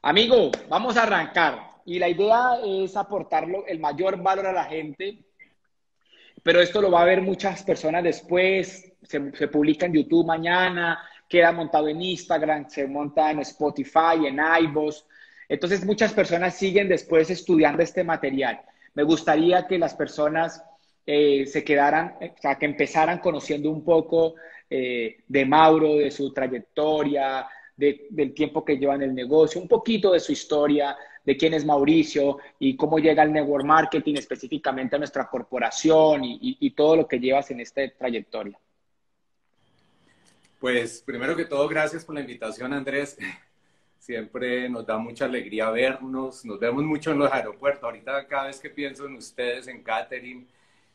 Amigo, vamos a arrancar. Y la idea es aportar el mayor valor a la gente, pero esto lo va a ver muchas personas después. Se publica en YouTube mañana, queda montado en Instagram, se monta en Spotify, en iVoox. Entonces, muchas personas siguen después estudiando este material. Me gustaría que las personas se quedaran, o sea, que empezaran conociendo un poco de Mauro, de su trayectoria, del tiempo que lleva en el negocio, un poquito de su historia, de quién es Mauricio y cómo llega el network marketing específicamente a nuestra corporación y todo lo que llevas en esta trayectoria. Pues primero que todo, gracias por la invitación, Andrés. Siempre nos da mucha alegría vernos, nos vemos mucho en los aeropuertos. Ahorita cada vez que pienso en ustedes, en Catherine,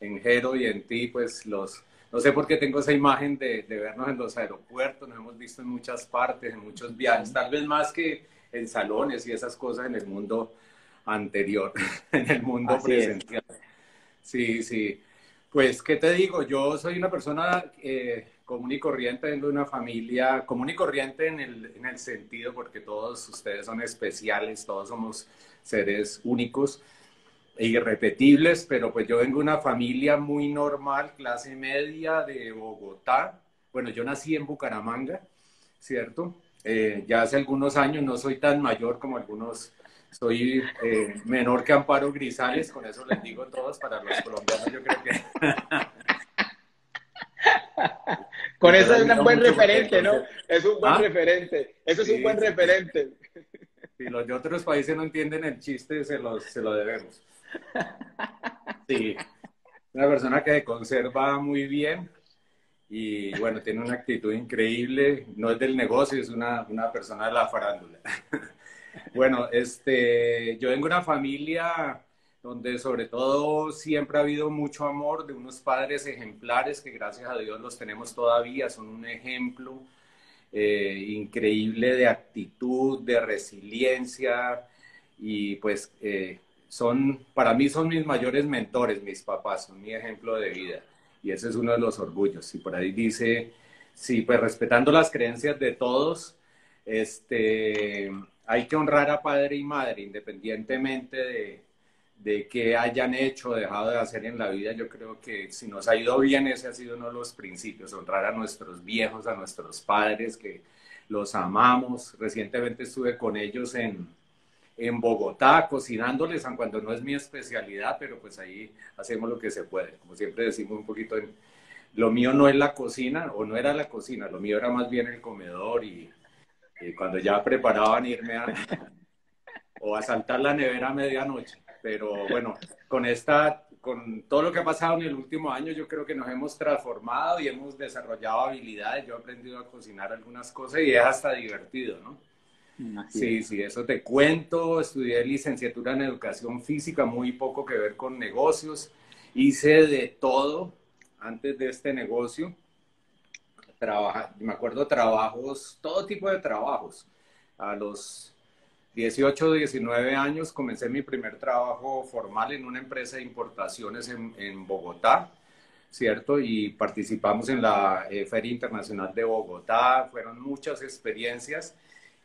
en Jero y en ti, pues no sé por qué tengo esa imagen de vernos en los aeropuertos, nos hemos visto en muchas partes, en muchos viajes, tal vez más que en salones y esas cosas en el mundo anterior, en el mundo Así es. presencial. Sí, sí. Pues, ¿qué te digo? Yo soy una persona común y corriente, vengo de una familia común y corriente en el sentido porque todos ustedes son especiales, todos somos seres únicos e irrepetibles, pero pues yo vengo de una familia muy normal, clase media de Bogotá. Bueno, yo nací en Bucaramanga, ¿cierto? Ya hace algunos años, no soy tan mayor como algunos, soy menor que Amparo Grisales, con eso les digo todos, para los colombianos yo creo que... Con Y yo eso la es un admiro buen mucho porque referente, ¿no? entonces... Es un buen ¿Ah? referente. Eso es un Sí, buen sí. referente. Si los de otros países no entienden el chiste, se lo debemos. Sí, una persona que se conserva muy bien y bueno, tiene una actitud increíble, no es del negocio, es una persona de la farándula. Bueno, yo vengo de una familia donde sobre todo siempre ha habido mucho amor, de unos padres ejemplares que gracias a Dios los tenemos todavía, son un ejemplo increíble de actitud, de resiliencia y pues para mí son mis mayores mentores, mis papás, son mi ejemplo de vida y ese es uno de los orgullos. Y por ahí dice, sí, pues respetando las creencias de todos, este, hay que honrar a padre y madre independientemente de qué hayan hecho o dejado de hacer en la vida. Yo creo que si nos ha ido bien, ese ha sido uno de los principios, honrar a nuestros viejos, a nuestros padres, que los amamos. Recientemente estuve con ellos en Bogotá cocinándoles, aun cuando no es mi especialidad, pero pues ahí hacemos lo que se puede. Como siempre decimos un poquito, lo mío no es la cocina, o no era la cocina, lo mío era más bien el comedor y cuando ya preparaban irme o a saltar la nevera a medianoche. Pero bueno, con todo lo que ha pasado en el último año, yo creo que nos hemos transformado y hemos desarrollado habilidades. Yo he aprendido a cocinar algunas cosas y es hasta divertido, ¿no? Así es. Sí, sí, eso te cuento. Estudié licenciatura en educación física, muy poco que ver con negocios. Hice de todo antes de este negocio. Me acuerdo trabajos, todo tipo de trabajos. A los 18 o 19 años comencé mi primer trabajo formal en una empresa de importaciones en Bogotá, ¿cierto? Y participamos en la Feria Internacional de Bogotá, fueron muchas experiencias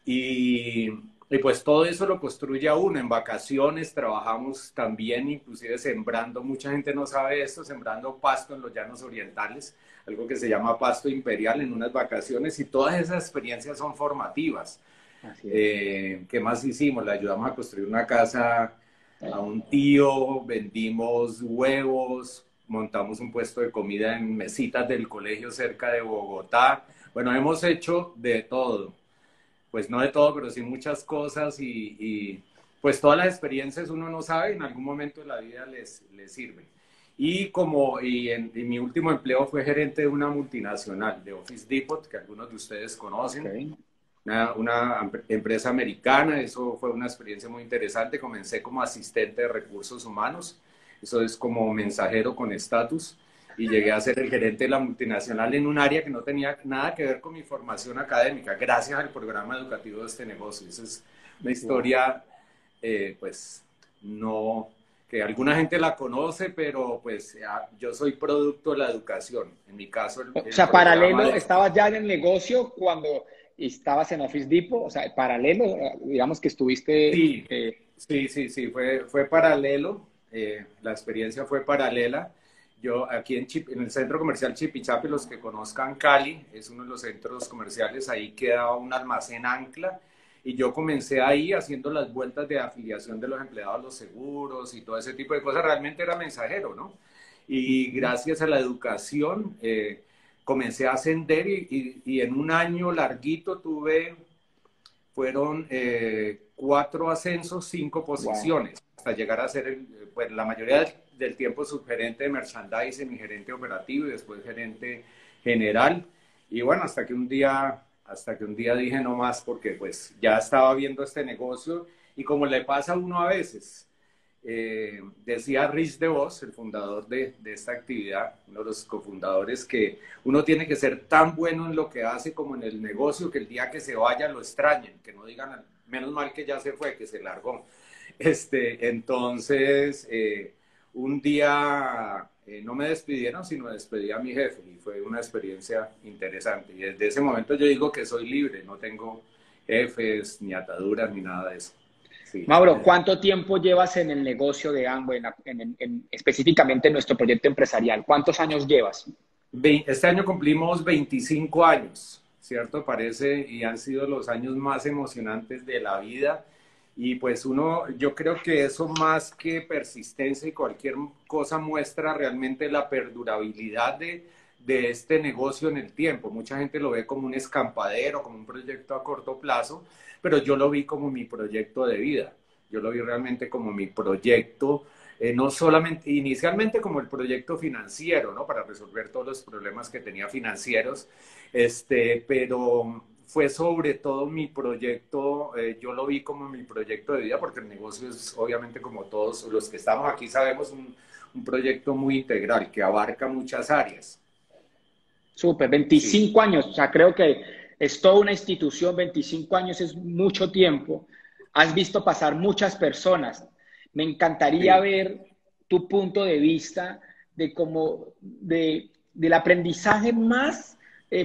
y, y pues todo eso lo construye a uno. En vacaciones trabajamos también, inclusive sembrando, mucha gente no sabe esto, sembrando pasto en los llanos orientales, algo que se llama pasto imperial en unas vacaciones y todas esas experiencias son formativas. Así es. ¿Qué más hicimos? Le ayudamos a construir una casa a un tío, vendimos huevos, montamos un puesto de comida en mesitas del colegio cerca de Bogotá. Bueno, hemos hecho de todo. Pues no de todo, pero sí muchas cosas pues todas las experiencias uno no sabe, en algún momento de la vida les sirven. Y mi último empleo fue gerente de una multinacional de Office Depot, que algunos de ustedes Ok. conocen, una empresa americana. Eso fue una experiencia muy interesante. Comencé como asistente de recursos humanos, eso es como mensajero con estatus, y llegué a ser el gerente de la multinacional en un área que no tenía nada que ver con mi formación académica, gracias al programa educativo de este negocio. Esa es una Wow. historia, pues, no, que alguna gente la conoce, pero pues yo soy producto de la educación. En mi caso, O el sea, programa paralelo, de... estabas ya en el negocio cuando y estabas en Office Depot, o sea, paralelo, digamos que estuviste... Sí, sí, fue paralelo, la experiencia fue paralela. Yo aquí en el centro comercial Chipichapi, los que conozcan Cali, es uno de los centros comerciales, ahí queda un almacén Ancla, y yo comencé ahí haciendo las vueltas de afiliación de los empleados a los seguros y todo ese tipo de cosas, realmente era mensajero, ¿no? Y gracias a la educación comencé a ascender y en un año larguito fueron 4 ascensos, 5 Wow. posiciones, hasta llegar a ser, pues, la mayoría del tiempo subgerente de merchandising y gerente operativo y después gerente general. Y bueno, hasta que un día dije no más porque pues ya estaba viendo este negocio y como le pasa a uno a veces, decía Rich DeVos, el fundador de esta actividad, uno de los cofundadores, que uno tiene que ser tan bueno en lo que hace como en el negocio que el día que se vaya lo extrañen, que no digan, menos mal que ya se fue, que se largó. Entonces, un día no me despidieron, sino despedí a mi jefe y fue una experiencia interesante. Y desde ese momento yo digo que soy libre, no tengo jefes, ni ataduras, ni nada de eso. Sí. Mauro, ¿cuánto tiempo llevas en el negocio de Amway, específicamente en nuestro proyecto empresarial? ¿Cuántos años llevas? Este año cumplimos 25 años, ¿cierto? Parece, y han sido los años más emocionantes de la vida. Y pues yo creo que eso más que persistencia y cualquier cosa muestra realmente la perdurabilidad de este negocio en el tiempo. Mucha gente lo ve como un escampadero, como un proyecto a corto plazo, pero yo lo vi como mi proyecto de vida. Yo lo vi realmente como mi proyecto, no solamente, inicialmente como el proyecto financiero, ¿no? Para resolver todos los problemas que tenía financieros, pero fue sobre todo mi proyecto, yo lo vi como mi proyecto de vida, porque el negocio es obviamente como todos los que estamos aquí sabemos un proyecto muy integral que abarca muchas áreas. Súper, Sí, 25 años, o sea, creo que es toda una institución, 25 años es mucho tiempo. Has visto pasar muchas personas. Me encantaría sí, ver tu punto de vista de cómo, del aprendizaje más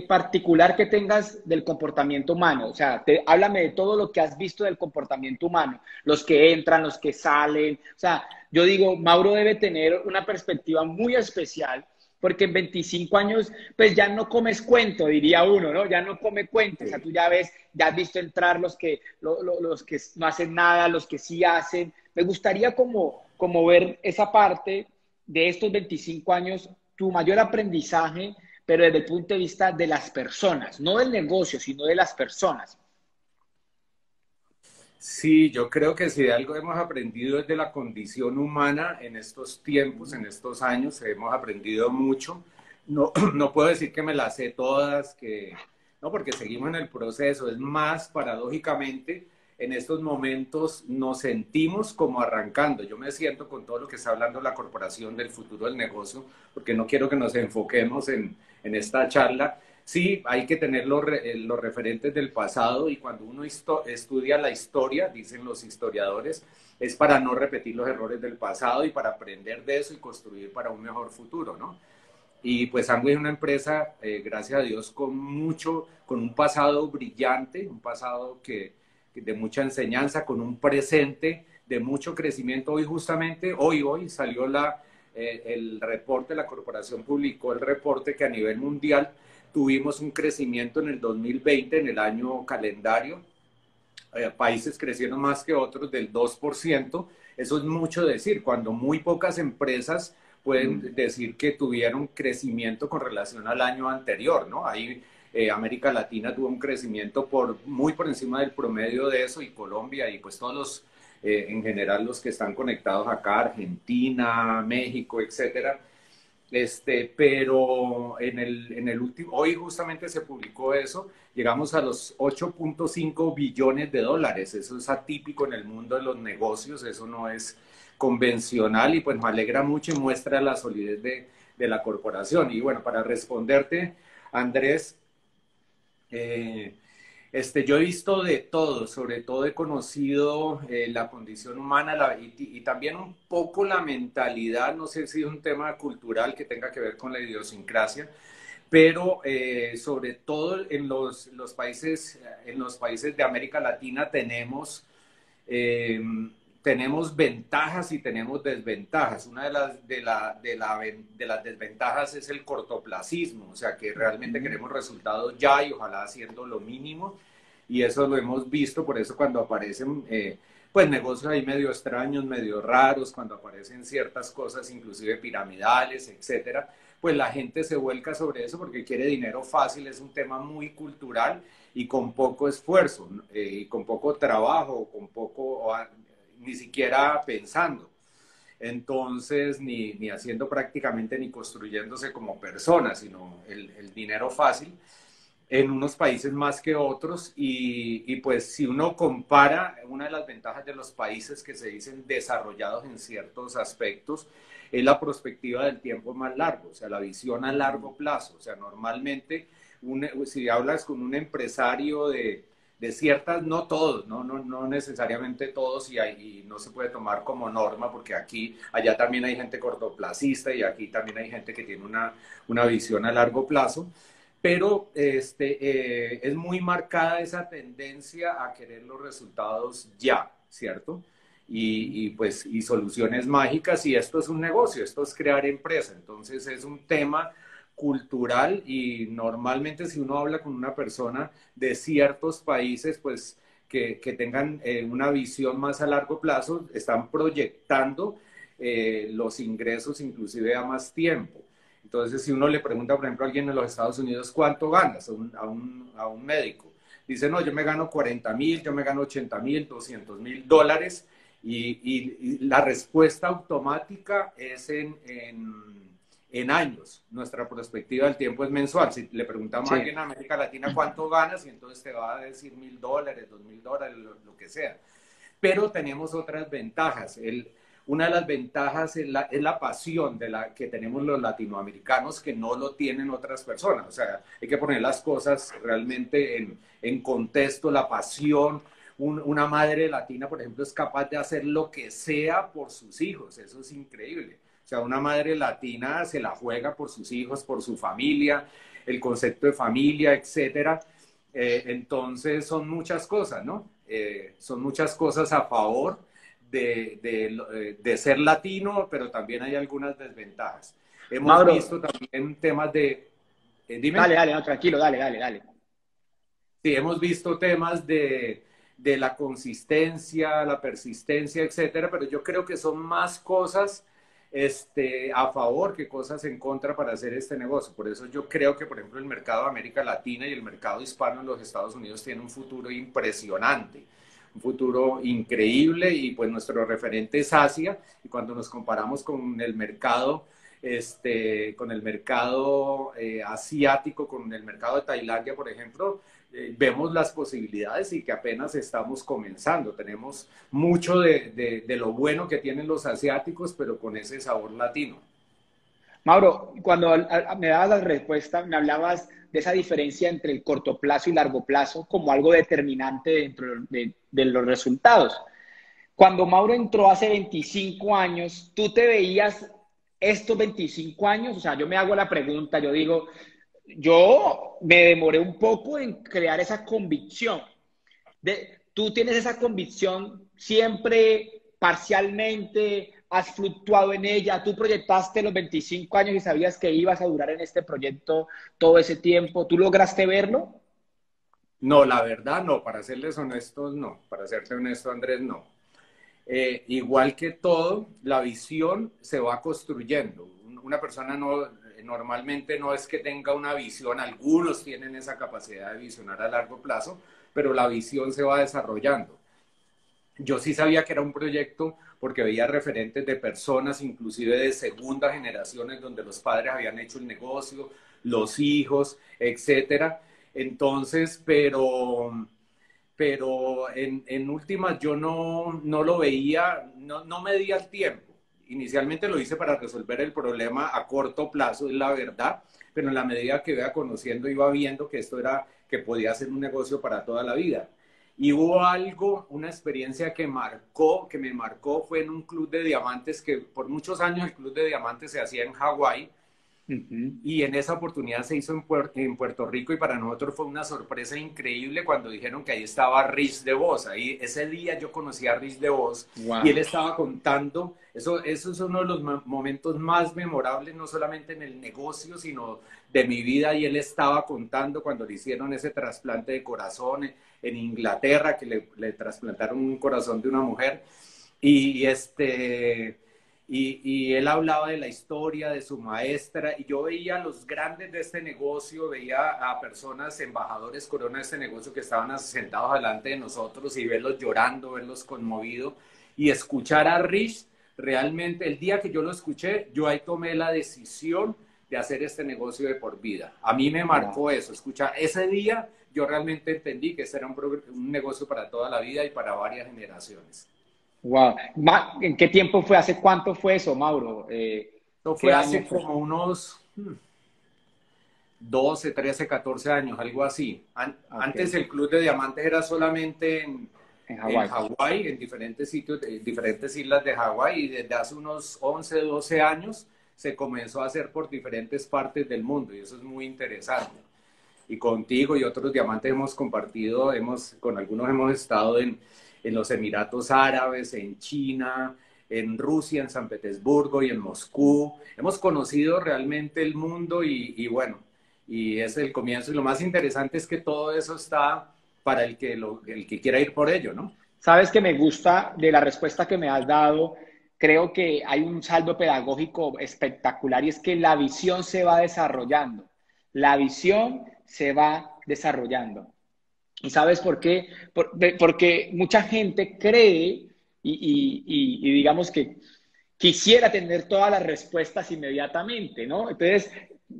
particular que tengas del comportamiento humano. O sea, háblame de todo lo que has visto del comportamiento humano, los que entran, los que salen. O sea, yo digo, Mauro debe tener una perspectiva muy especial porque en 25 años, pues ya no comes cuento, diría uno, ¿no? Ya no come cuento, o sea, sí. tú ya ves, ya has visto entrar los que no hacen nada, los que sí hacen. Me gustaría como ver esa parte de estos 25 años, tu mayor aprendizaje, pero desde el punto de vista de las personas, no del negocio, sino de las personas. Sí, yo creo que si de algo hemos aprendido es de la condición humana en estos tiempos, en estos años, hemos aprendido mucho. No, no puedo decir que me las sé todas, no, porque seguimos en el proceso. Es más, paradójicamente, en estos momentos nos sentimos como arrancando. Yo me siento con todo lo que está hablando la corporación del futuro del negocio, porque no quiero que nos enfoquemos en esta charla. Sí, hay que tener los referentes del pasado y cuando uno estudia la historia, dicen los historiadores, es para no repetir los errores del pasado y para aprender de eso y construir para un mejor futuro, ¿no? Y pues Amway es una empresa, gracias a Dios, con un pasado brillante, un pasado de mucha enseñanza, con un presente de mucho crecimiento. Hoy justamente, hoy salió el reporte, la corporación publicó el reporte que a nivel mundial tuvimos un crecimiento en el 2020, en el año calendario. Países crecieron más que otros del 2%. Eso es mucho decir, cuando muy pocas empresas pueden decir que tuvieron crecimiento con relación al año anterior, ¿no? Ahí América Latina tuvo un crecimiento muy por encima del promedio de eso y Colombia y pues todos en general los que están conectados acá, Argentina, México, etcétera. Pero en el último, hoy justamente se publicó eso, llegamos a los 8.5 billones de dólares, eso es atípico en el mundo de los negocios, eso no es convencional y pues me alegra mucho y muestra la solidez de la corporación. Y bueno, para responderte, Andrés, eh, yo he visto de todo, sobre todo he conocido la condición humana y también un poco la mentalidad, no sé si es un tema cultural que tenga que ver con la idiosincrasia, pero sobre todo en en los países de América Latina eh, tenemos ventajas y tenemos desventajas. Una de las desventajas es el cortoplacismo, o sea que realmente queremos resultados ya y ojalá haciendo lo mínimo, y eso lo hemos visto, por eso cuando aparecen pues negocios ahí medio extraños, medio raros, cuando aparecen ciertas cosas, inclusive piramidales, etcétera, pues la gente se vuelca sobre eso porque quiere dinero fácil, es un tema muy cultural y con poco esfuerzo, y con poco trabajo, con poco, ni siquiera pensando. Entonces, ni haciendo prácticamente ni construyéndose como persona, sino el dinero fácil en unos países más que otros y pues si uno compara, una de las ventajas de los países que se dicen desarrollados en ciertos aspectos es la perspectiva del tiempo más largo, o sea, la visión a largo plazo. O sea, normalmente si hablas con un empresario de ciertas, no todos, no necesariamente todos y no se puede tomar como norma porque allá también hay gente cortoplacista y aquí también hay gente que tiene una visión a largo plazo, pero es muy marcada esa tendencia a querer los resultados ya, ¿cierto? Pues, y soluciones mágicas, y esto es un negocio, esto es crear empresa, entonces es un tema cultural y normalmente si uno habla con una persona de ciertos países, pues que tengan una visión más a largo plazo, están proyectando los ingresos inclusive a más tiempo. Entonces, si uno le pregunta, por ejemplo, a alguien en los Estados Unidos, ¿cuánto ganas a un médico? Dice, no, yo me gano 40,000, yo me gano 80,000, 200,000 dólares. Y la respuesta automática es en años. Nuestra perspectiva del tiempo es mensual. Si le preguntamos a Sí. alguien en América Latina cuánto ganas, y entonces te va a decir $1,000, $2,000, lo que sea. Pero tenemos otras ventajas. Una de las ventajas es la pasión que tenemos los latinoamericanos que no lo tienen otras personas. O sea, hay que poner las cosas realmente en contexto, la pasión. Una madre latina, por ejemplo, es capaz de hacer lo que sea por sus hijos. Eso es increíble. O sea, una madre latina se la juega por sus hijos, por su familia, el concepto de familia, etcétera. Entonces son muchas cosas, ¿no? Son muchas cosas a favor de ser latino, pero también hay algunas desventajas. Hemos Mauro, visto también temas de, dime, dale, dale, no, tranquilo, dale, dale, dale. sí, hemos visto temas de la consistencia, la persistencia, etcétera, pero yo creo que son más cosas a favor que cosas en contra para hacer este negocio. Por eso yo creo que, por ejemplo, el mercado de América Latina y el mercado hispano en los Estados Unidos tiene un futuro impresionante, un futuro increíble, y pues nuestro referente es Asia, y cuando nos comparamos con el mercado asiático, con el mercado de Tailandia, por ejemplo, vemos las posibilidades y que apenas estamos comenzando. Tenemos mucho de lo bueno que tienen los asiáticos, pero con ese sabor latino. Mauro, cuando me dabas la respuesta, me hablabas de esa diferencia entre el corto plazo y largo plazo como algo determinante dentro de los resultados. Cuando Mauro entró hace 25 años, ¿tú te veías estos 25 años? O sea, yo me hago la pregunta, yo digo, yo me demoré un poco en crear esa convicción. ¿Tú tienes esa convicción siempre parcialmente? ¿Has fluctuado en ella? ¿Tú proyectaste los 25 años y sabías que ibas a durar en este proyecto todo ese tiempo? ¿Tú lograste verlo? No, la verdad no, para serles honestos, no. Para serte honesto, Andrés, no. Igual que todo, la visión se va construyendo. Una persona normalmente no es que tenga una visión, algunos tienen esa capacidad de visionar a largo plazo, pero la visión se va desarrollando. Yo sí sabía que era un proyecto porque veía referentes de personas, inclusive de segunda generaciones, donde los padres habían hecho el negocio, los hijos, etcétera. Entonces, pero en últimas yo no lo veía, no medía el tiempo. Inicialmente lo hice para resolver el problema a corto plazo, es la verdad, pero en la medida que iba conociendo, iba viendo que que podía ser un negocio para toda la vida. Y hubo algo, una experiencia que me marcó, fue en un club de diamantes que por muchos años el club de diamantes se hacía en Hawái, Ujú. Y en esa oportunidad se hizo en Puerto Rico y para nosotros fue una sorpresa increíble cuando dijeron que ahí estaba Rich DeVos. Ahí, ese día yo conocí a Rich DeVos y él Wow. estaba contando, eso es uno de los momentos más memorables, no solamente en el negocio, sino de mi vida. Y él estaba contando cuando le hicieron ese trasplante de corazón en Inglaterra, que le trasplantaron un corazón de una mujer. Y y él hablaba de la historia de su maestra y yo veía a los grandes de este negocio, veía a personas, embajadores corona de este negocio que estaban sentados delante de nosotros y verlos llorando, verlos conmovidos y escuchar a Rich, realmente el día que yo lo escuché, yo ahí tomé la decisión de hacer este negocio de por vida. A mí me marcó Wow. eso, escuchar ese día yo realmente entendí que este era un negocio para toda la vida y para varias generaciones. Wow. ¿En qué tiempo fue? ¿Hace cuánto fue eso, Mauro? Esto ¿Qué fue año hace fue? como unos 12, 13, 14 años, algo así. Ok, Antes el Club de Diamantes era solamente en en Hawái. Hawái, en diferentes sitios, en diferentes islas de Hawái, y desde hace unos 11, 12 años se comenzó a hacer por diferentes partes del mundo, y eso es muy interesante. Y contigo y otros diamantes hemos compartido, con algunos hemos estado en los Emiratos Árabes, en China, en Rusia, en San Petersburgo y en Moscú. Hemos conocido realmente el mundo y bueno, y es el comienzo. Y lo más interesante es que todo eso está para el que quiera ir por ello, ¿no? Sabes que me gusta de la respuesta que me has dado. Creo que hay un saldo pedagógico espectacular y es que la visión se va desarrollando. La visión se va desarrollando. ¿Y sabes por qué? Porque mucha gente cree y digamos que quisiera tener todas las respuestas inmediatamente, ¿no? Entonces,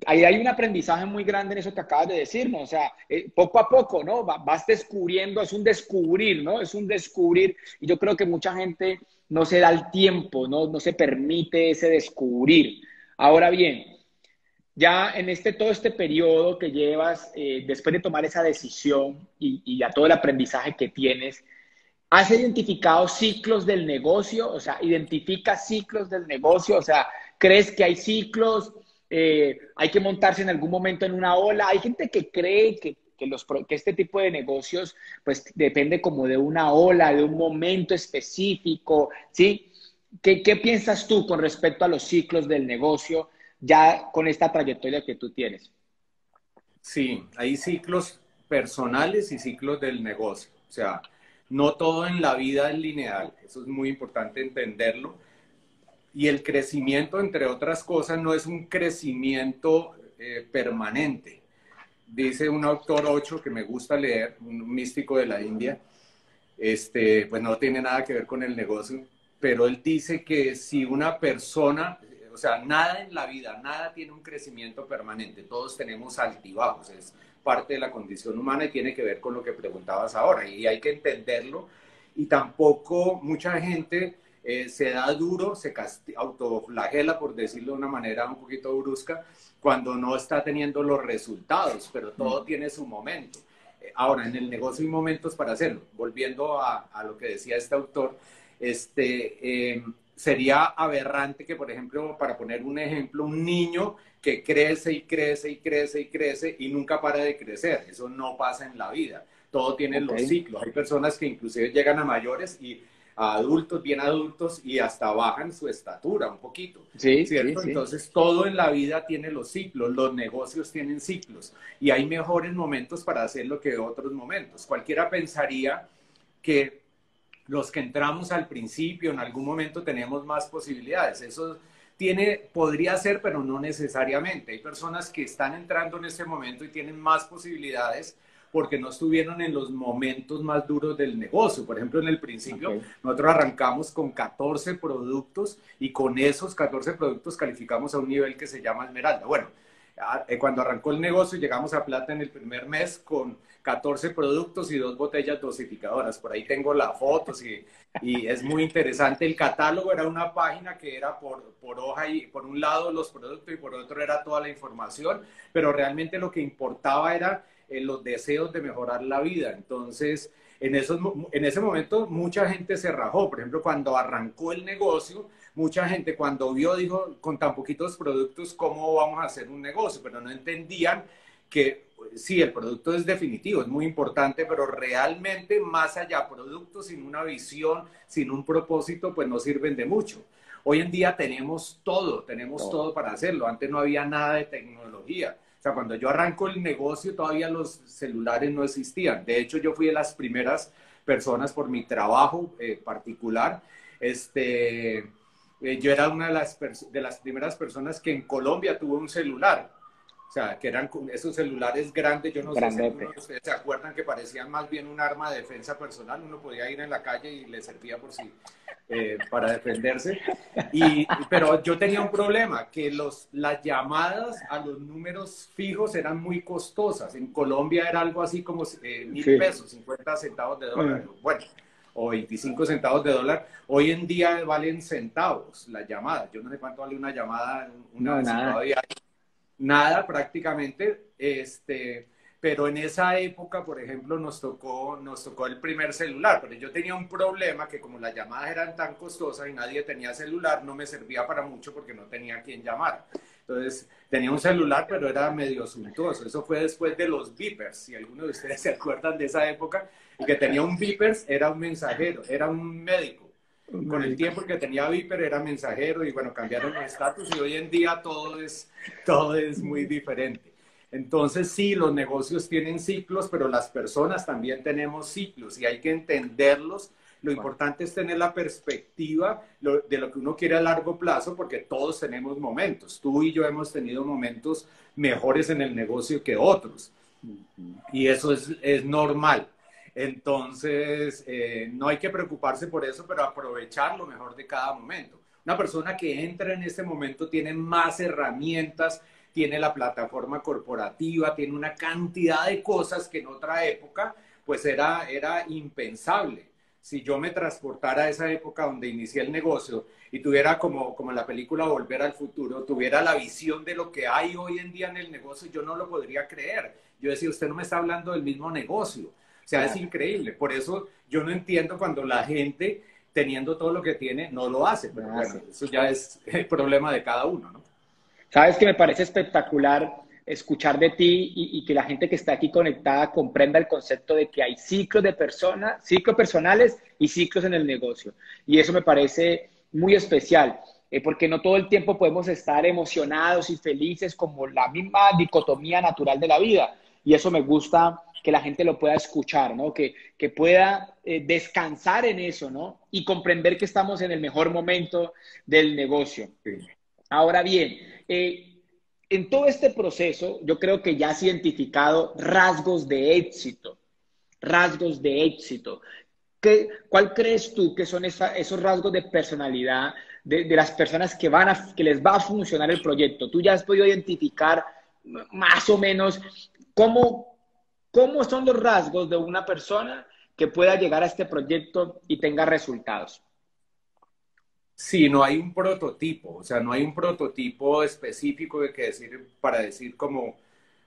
ahí hay un aprendizaje muy grande en eso que acabas de decirnos, o sea, poco a poco, ¿no? Vas descubriendo, es un descubrir, ¿no? Es un descubrir, y yo creo que mucha gente no se da el tiempo, ¿no? No se permite ese descubrir. Ahora bien, ya en todo este periodo que llevas, después de tomar esa decisión y a todo el aprendizaje que tienes, ¿has identificado ciclos del negocio? O sea, identifica ciclos del negocio. O sea, ¿crees que hay ciclos? ¿Hay que montarse en algún momento en una ola? Hay gente que cree que este tipo de negocios, pues depende como de una ola, de un momento específico, ¿sí? ¿Qué piensas tú con respecto a los ciclos del negocio ya con esta trayectoria que tú tienes? Sí, hay ciclos personales y ciclos del negocio. O sea, no todo en la vida es lineal. Eso es muy importante entenderlo. Y el crecimiento, entre otras cosas, no es un crecimiento permanente. Dice un autor 8 que me gusta leer, un místico de la India, pues no tiene nada que ver con el negocio, pero él dice que si una persona, o sea, nada en la vida, nada tiene un crecimiento permanente, todos tenemos altibajos, es parte de la condición humana y tiene que ver con lo que preguntabas ahora, y hay que entenderlo, y tampoco mucha gente se da duro, autoflagela, por decirlo de una manera un poquito brusca, cuando no está teniendo los resultados, pero todo tiene su momento. Ahora, en el negocio hay momentos para hacerlo. Volviendo a lo que decía este autor, sería aberrante que, por ejemplo, para poner un ejemplo, un niño que crece y crece y crece y crece y nunca para de crecer. Eso no pasa en la vida. Todo tiene Ok. los ciclos. Hay personas que inclusive llegan a mayores y a adultos, bien adultos, y hasta bajan su estatura un poquito. Sí, sí, ¿Cierto? sí. Entonces todo en la vida tiene los ciclos, los negocios tienen ciclos y hay mejores momentos para hacerlo que otros momentos. Cualquiera pensaría que los que entramos al principio en algún momento tenemos más posibilidades. Eso podría ser, pero no necesariamente. Hay personas que están entrando en ese momento y tienen más posibilidades porque no estuvieron en los momentos más duros del negocio. Por ejemplo, en el Ok. principio, nosotros arrancamos con 14 productos y con esos 14 productos calificamos a un nivel que se llama Esmeralda. Bueno, cuando arrancó el negocio llegamos a plata en el primer mes con 14 productos y 2 botellas dosificadoras. Por ahí tengo las fotos y es muy interesante. El catálogo era una página que era por hoja y por un lado los productos y por otro era toda la información, pero realmente lo que importaba era los deseos de mejorar la vida. Entonces, en ese momento mucha gente se rajó. Por ejemplo, cuando arrancó el negocio, mucha gente cuando vio dijo, con tan poquitos productos, ¿cómo vamos a hacer un negocio? Pero no entendían que sí, el producto es definitivo, es muy importante, pero realmente más allá, productos sin una visión, sin un propósito, pues no sirven de mucho. Hoy en día tenemos todo para hacerlo. Antes no había nada de tecnología. O sea, cuando yo arranco el negocio, todavía los celulares no existían. De hecho, yo fui de las primeras personas por mi trabajo particular. Yo era una de las primeras personas que en Colombia tuvo un celular. O sea, que eran esos celulares grandes, yo no sé si algunos de ustedes se acuerdan que parecían más bien un arma de defensa personal. Uno podía ir en la calle y le servía por si, para defenderse. Pero yo tenía un problema, que las llamadas a los números fijos eran muy costosas. En Colombia era algo así como 1.000 pesos, 50 centavos de dólar. Bueno, o 25 centavos de dólar. Hoy en día valen centavos las llamadas. Yo no sé cuánto vale una llamada, No, nada. todavía nada prácticamente, pero en esa época, por ejemplo, nos tocó el primer celular, pero yo tenía un problema que como las llamadas eran tan costosas y nadie tenía celular, no me servía para mucho porque no tenía a quién llamar. Entonces, tenía un celular, pero era medio suntuoso. Eso fue después de los beepers. Si alguno de ustedes se acuerdan de esa época, el que tenía un beepers era un mensajero, era un médico. Con el tiempo que tenía Viper era mensajero y bueno, cambiaron los estatus y hoy en día todo es muy diferente. Entonces sí, los negocios tienen ciclos, pero las personas también tenemos ciclos y hay que entenderlos. Lo importante es tener la perspectiva de lo que uno quiere a largo plazo, porque todos tenemos momentos. Tú y yo hemos tenido momentos mejores en el negocio que otros. Y eso es normal. Entonces, no hay que preocuparse por eso, pero aprovechar lo mejor de cada momento. Una persona que entra en este momento tiene más herramientas, tiene la plataforma corporativa, tiene una cantidad de cosas que en otra época pues era impensable. Si yo me transportara a esa época donde inicié el negocio y tuviera como en la película Volver al Futuro, tuviera la visión de lo que hay hoy en día en el negocio, yo no lo podría creer. Yo decía, usted no me está hablando del mismo negocio. O sea, es increíble. Por eso yo no entiendo cuando la gente, teniendo todo lo que tiene, no lo hace. Pero bueno, eso ya es el problema de cada uno, ¿no? Sabes que me parece espectacular escuchar de ti y que la gente que está aquí conectada comprenda el concepto de que hay ciclos de personas, ciclos personales y ciclos en el negocio. Y eso me parece muy especial, porque no todo el tiempo podemos estar emocionados y felices como la misma dicotomía natural de la vida. Y eso me gusta que la gente lo pueda escuchar, ¿no? Que pueda descansar en eso, ¿no? Y comprender que estamos en el mejor momento del negocio. Sí. Ahora bien, en todo este proceso, yo creo que ya has identificado rasgos de éxito, rasgos de éxito. ¿Cuál crees tú que son esos rasgos de personalidad de las personas que les va a funcionar el proyecto? Tú ya has podido identificar más o menos cómo son los rasgos de una persona que pueda llegar a este proyecto y tenga resultados. Sí, no hay un prototipo, o sea, no hay un prototipo específico para decir como,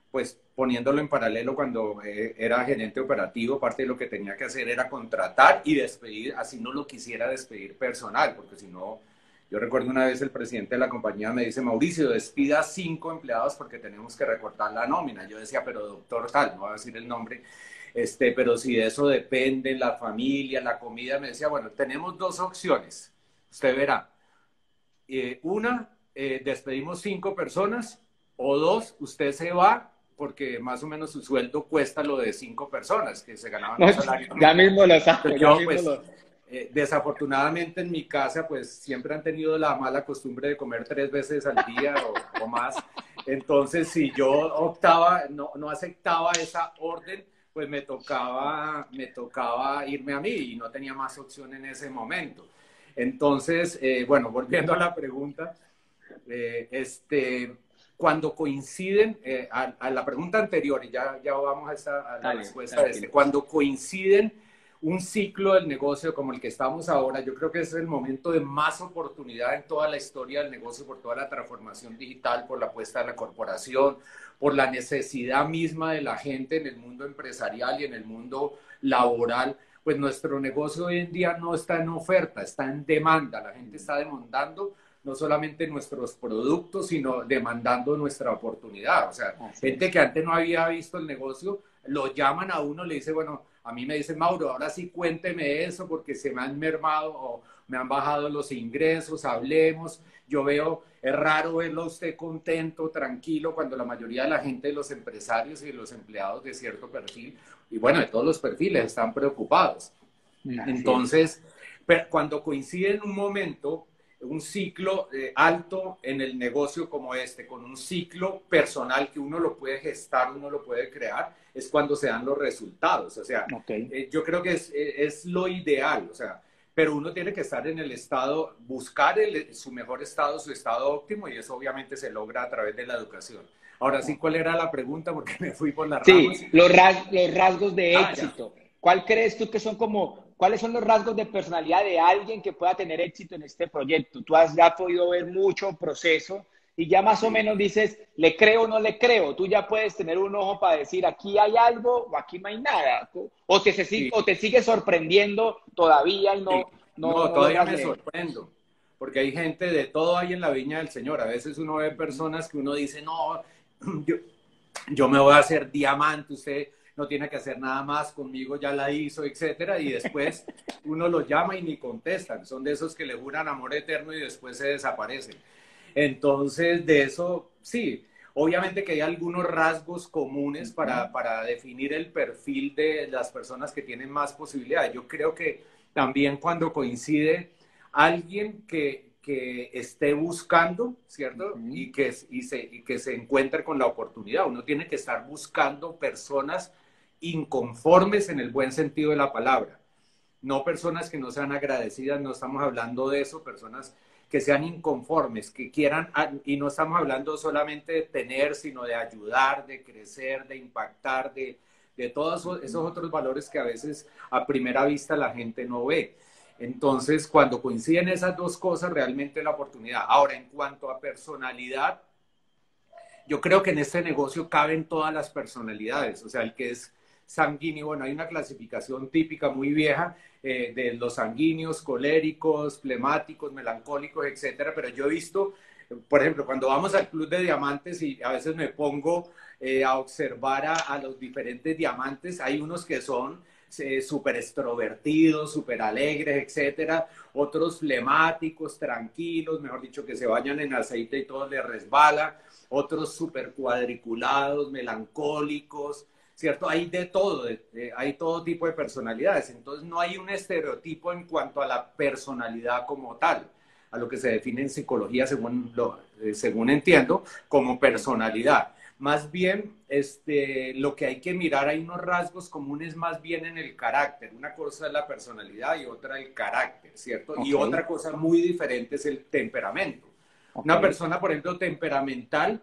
pues poniéndolo en paralelo cuando era gerente operativo, parte de lo que tenía que hacer era contratar y despedir, así no lo quisiera despedir personal, porque si no, yo recuerdo una vez el presidente de la compañía me dice, Mauricio, despida 5 empleados porque tenemos que recortar la nómina. Yo decía, pero doctor tal, no voy a decir el nombre, pero si de eso depende la familia, la comida, me decía, bueno, tenemos 2 opciones. Usted verá, despedimos 5 personas, o 2, usted se va porque más o menos su sueldo cuesta lo de 5 personas que se ganaban un salario. Ya mismo lo saco, desafortunadamente en mi casa pues siempre han tenido la mala costumbre de comer 3 veces al día o más. Entonces si yo optaba, no aceptaba esa orden, pues me tocaba irme a mí y no tenía más opción en ese momento. Entonces, bueno, volviendo a la pregunta, cuando coinciden, a la pregunta anterior, y ya vamos a la respuesta de cuando coinciden un ciclo del negocio como el que estamos ahora, yo creo que es el momento de más oportunidad en toda la historia del negocio, por toda la transformación digital, por la apuesta de la corporación, por la necesidad misma de la gente en el mundo empresarial y en el mundo laboral. pues nuestro negocio hoy en día no está en oferta, está en demanda. La gente está demandando no solamente nuestros productos, sino demandando nuestra oportunidad. O sea, Así gente es. que antes no había visto el negocio, lo llaman a uno, le dice, bueno, a mí me dicen, Mauro, ahora sí cuénteme eso porque se me han mermado o me han bajado los ingresos, hablemos. Yo veo, es raro verlo a usted contento, tranquilo, cuando la mayoría de la gente, de los empresarios y de los empleados de cierto perfil, y bueno, de todos los perfiles, están preocupados. Así es. Entonces, pero cuando coincide en un momento, un ciclo alto en el negocio como este, con un ciclo personal que uno lo puede gestar, uno lo puede crear, es cuando se dan los resultados. O sea, Ok. yo creo que es lo ideal, o sea, pero uno tiene que estar en el estado, buscar su mejor estado, su estado óptimo, y eso obviamente se logra a través de la educación. Ahora sí, ¿cuál era la pregunta? Porque me fui por las ramas. Sí, los rasgos de Ah, ya. éxito. ¿Cuál crees tú que son como, cuáles son los rasgos de personalidad de alguien que pueda tener éxito en este proyecto? Tú has ya podido ver mucho proceso y ya más o Sí, menos dices, ¿le creo o no le creo? Tú ya puedes tener un ojo para decir, aquí hay algo o aquí no hay nada. sí, O te sigue sorprendiendo todavía y sí. No, no todavía logras me leer. sorprendo, porque hay gente de todo ahí en la viña del Señor. A veces uno ve personas que uno dice, no, yo, yo me voy a hacer diamante, usted no tiene que hacer nada más conmigo, ya la hizo, etcétera, y después uno los llama y ni contestan. Son de esos que le juran amor eterno y después se desaparecen. Entonces, de eso, sí, obviamente que hay algunos rasgos comunes para definir el perfil de las personas que tienen más posibilidades. Yo creo que también cuando coincide alguien que esté buscando, ¿cierto? Ujú. Y que se encuentre con la oportunidad. Uno tiene que estar buscando personas inconformes en el buen sentido de la palabra, no personas que no sean agradecidas, no estamos hablando de eso, personas que sean inconformes, que quieran, y no estamos hablando solamente de tener, sino de ayudar, de crecer, de impactar, de todos esos otros valores que a veces a primera vista la gente no ve. Entonces, cuando coinciden esas dos cosas, realmente la oportunidad. Ahora, en cuanto a personalidad, yo creo que en este negocio caben todas las personalidades, o sea, el que es sanguíneo, bueno, hay una clasificación típica muy vieja de los sanguíneos, coléricos, flemáticos, melancólicos, etcétera, pero yo he visto, por ejemplo, cuando vamos al Club de Diamantes y a veces me pongo a observar a los diferentes diamantes, hay unos que son súper extrovertidos, súper alegres, etcétera, otros flemáticos, tranquilos, mejor dicho, que se bañan en aceite y todo les resbala, otros súper cuadriculados, melancólicos, ¿cierto? Hay de todo, hay todo tipo de personalidades. Entonces no hay un estereotipo en cuanto a la personalidad como tal, a lo que se define en psicología, según entiendo, como Sí. personalidad. Más bien, lo que hay que mirar, hay unos rasgos comunes más bien en el carácter. Una cosa es la personalidad y otra el carácter, ¿cierto? Y Ok, otra cosa muy diferente es el temperamento. ok, Una persona, por ejemplo, temperamental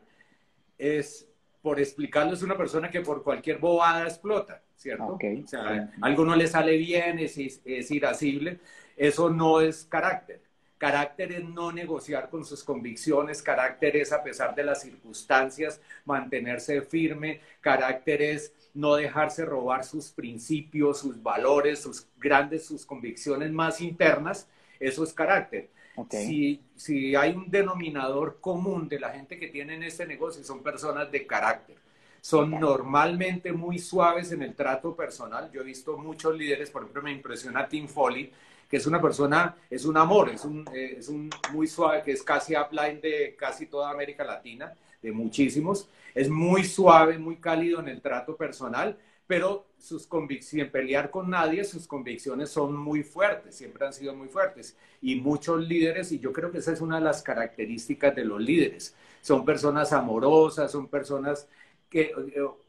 es, por explicarlo, es una persona que por cualquier bobada explota, ok. ¿cierto? O sea, Ujú. algo no le sale bien, es irascible. Eso no es carácter. Carácter es no negociar con sus convicciones, carácter es, a pesar de las circunstancias, mantenerse firme, carácter es no dejarse robar sus principios, sus valores, sus convicciones más internas, eso es carácter. Ok, Si hay un denominador común de la gente que tiene en este negocio, son personas de carácter. Son vale. normalmente muy suaves en el trato personal. Yo he visto muchos líderes, por ejemplo, me impresiona Tim Foley, que es una persona, es un amor, es un muy suave, que es casi upline de casi toda América Latina, de muchísimos. Es muy suave, muy cálido en el trato personal, pero sus convicciones, pelear con nadie, sus convicciones son muy fuertes, siempre han sido muy fuertes. Y muchos líderes, y yo creo que esa es una de las características de los líderes, son personas amorosas, son personas que,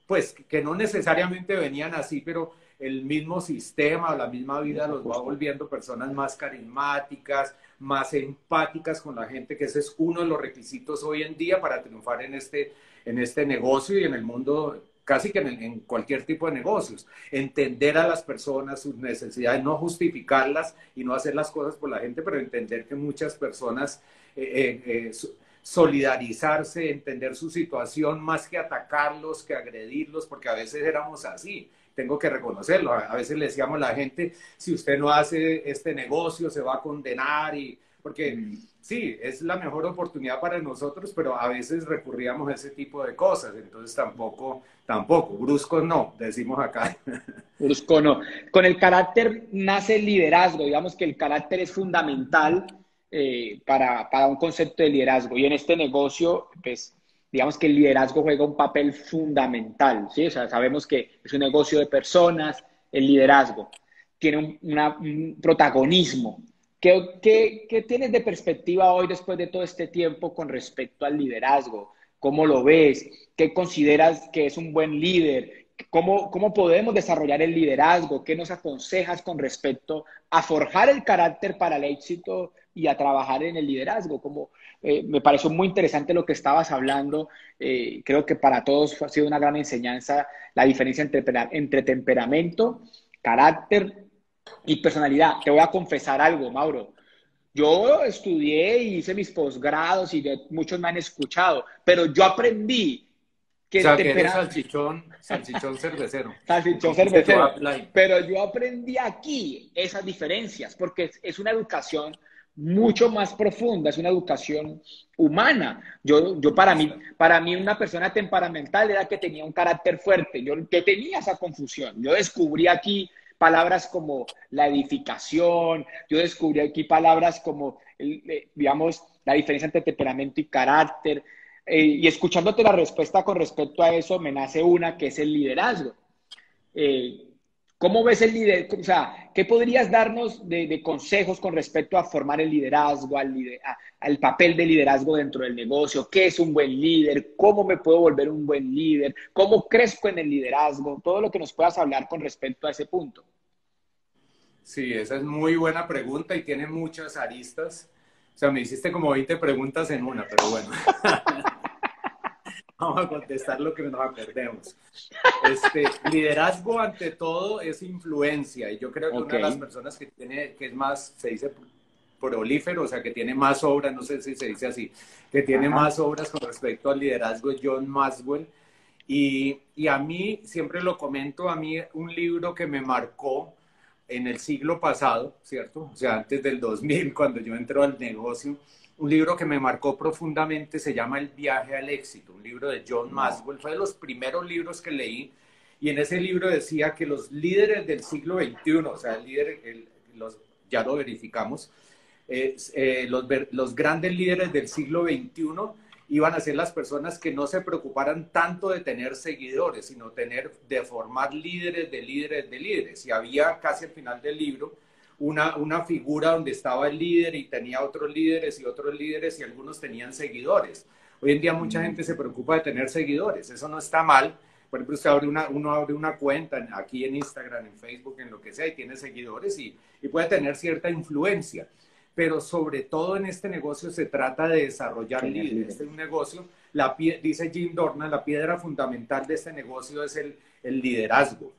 pues, que no necesariamente venían así, pero el mismo sistema o la misma vida Eso los va justo. volviendo personas más carismáticas, más empáticas con la gente, que ese es uno de los requisitos hoy en día para triunfar en este negocio y en el mundo, casi que en cualquier tipo de negocios. Entender a las personas, sus necesidades, no justificarlas y no hacer las cosas por la gente, pero entender que muchas personas solidarizarse, entender su situación más que atacarlos, que agredirlos, porque a veces éramos así. tengo que reconocerlo. A veces le decíamos a la gente, si usted no hace este negocio, se va a condenar, porque sí, es la mejor oportunidad para nosotros, pero a veces recurríamos a ese tipo de cosas, entonces tampoco, bruscos no, decimos acá. Brusco no. Con el carácter nace el liderazgo. Digamos que el carácter es fundamental para un concepto de liderazgo. Y en este negocio, pues, digamos que el liderazgo juega un papel fundamental, ¿sí? O sea, sabemos que es un negocio de personas, el liderazgo tiene un protagonismo. ¿Qué tienes de perspectiva hoy después de todo este tiempo con respecto al liderazgo? ¿Cómo lo ves? ¿Qué consideras que es un buen líder? ¿Cómo podemos desarrollar el liderazgo? ¿Qué nos aconsejas con respecto a forjar el carácter para el éxito y a trabajar en el liderazgo? Me pareció muy interesante lo que estabas hablando. Creo que para todos ha sido una gran enseñanza la diferencia entre temperamento, carácter y personalidad. Te voy a confesar algo, Mauro. Yo estudié y hice mis posgrados y muchos me han escuchado, pero yo aprendí que O el sea, que eres temperamento... salchichón cervecero, Salchichón como dice tu cervecero. upline. Pero yo aprendí aquí esas diferencias, porque es una educación mucho más profunda, es una educación humana. Para mí una persona temperamental era que tenía un carácter fuerte. Yo que tenía esa confusión. Yo descubrí aquí palabras como la edificación, yo descubrí aquí palabras como, digamos, la diferencia entre temperamento y carácter. Y escuchándote la respuesta con respecto a eso, me nace una que es el liderazgo. Eh, ¿Cómo ves el liderazgo? O sea, ¿qué podrías darnos de consejos con respecto a formar el liderazgo, al papel de liderazgo dentro del negocio? ¿Qué es un buen líder? ¿Cómo me puedo volver un buen líder? ¿Cómo crezco en el liderazgo? Todo lo que nos puedas hablar con respecto a ese punto. Sí, esa es muy buena pregunta y tiene muchas aristas. O sea, me hiciste como 20 preguntas en una, pero bueno. Vamos a contestar lo que nos perdemos. Liderazgo ante todo es influencia y yo creo que Ok, una de las personas que es más, se dice prolífero, o sea, que tiene más obras, no sé si se dice así, que tiene ajá, más obras con respecto al liderazgo es John Maxwell. Y a mí, siempre lo comento, a mí un libro que me marcó en el siglo pasado, ¿cierto? O sea, antes del 2000, cuando yo entré al negocio, un libro que me marcó profundamente se llama El viaje al éxito, un libro de John wow, Maxwell. Fue de los primeros libros que leí y en ese libro decía que los líderes del siglo XXI, o sea, ya lo verificamos, los grandes líderes del siglo XXI iban a ser las personas que no se preocuparan tanto de tener seguidores, sino de formar líderes de líderes de líderes. Y había casi al final del libro una figura donde estaba el líder y tenía otros líderes y algunos tenían seguidores. Hoy en día mucha gente se preocupa de tener seguidores, eso no está mal. Por ejemplo, uno abre una cuenta aquí en Instagram, en Facebook, en lo que sea, y tiene seguidores y puede tener cierta influencia. Pero sobre todo en este negocio se trata de desarrollar tener líderes. Este líderes. es un negocio, dice Jim Dornan, la piedra fundamental de este negocio es el liderazgo.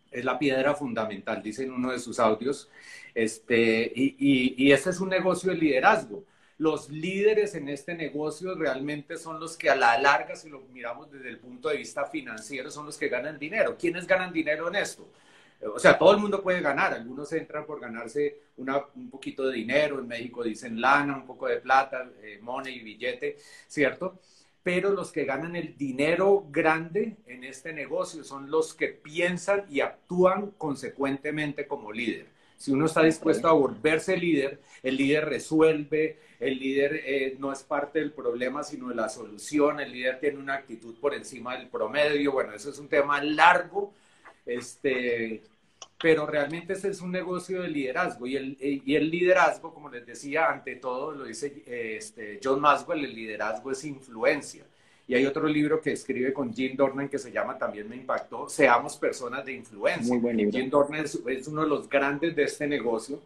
Es la piedra fundamental, dice en uno de sus audios. Y este es un negocio de liderazgo. Los líderes en este negocio realmente son los que a la larga, si lo miramos desde el punto de vista financiero, son los que ganan dinero. ¿Quiénes ganan dinero en esto? O sea, todo el mundo puede ganar. Algunos entran por ganarse un poquito de dinero. En México dicen lana, un poco de plata, money, billete, ¿cierto? Pero los que ganan el dinero grande en este negocio son los que piensan y actúan consecuentemente como líder. Si uno está Ok, dispuesto a volverse líder, el líder resuelve, el líder no es parte del problema, sino de la solución, el líder tiene una actitud por encima del promedio. Bueno, eso es un tema largo, pero realmente ese es un negocio de liderazgo y el liderazgo, como les decía, ante todo lo dice John Maxwell, el liderazgo es influencia. Y hay otro libro que escribe con Jim Dornan que se llama, también me impactó, Seamos personas de muy influencia. buen libro. Jim Dornan es uno de los grandes de este negocio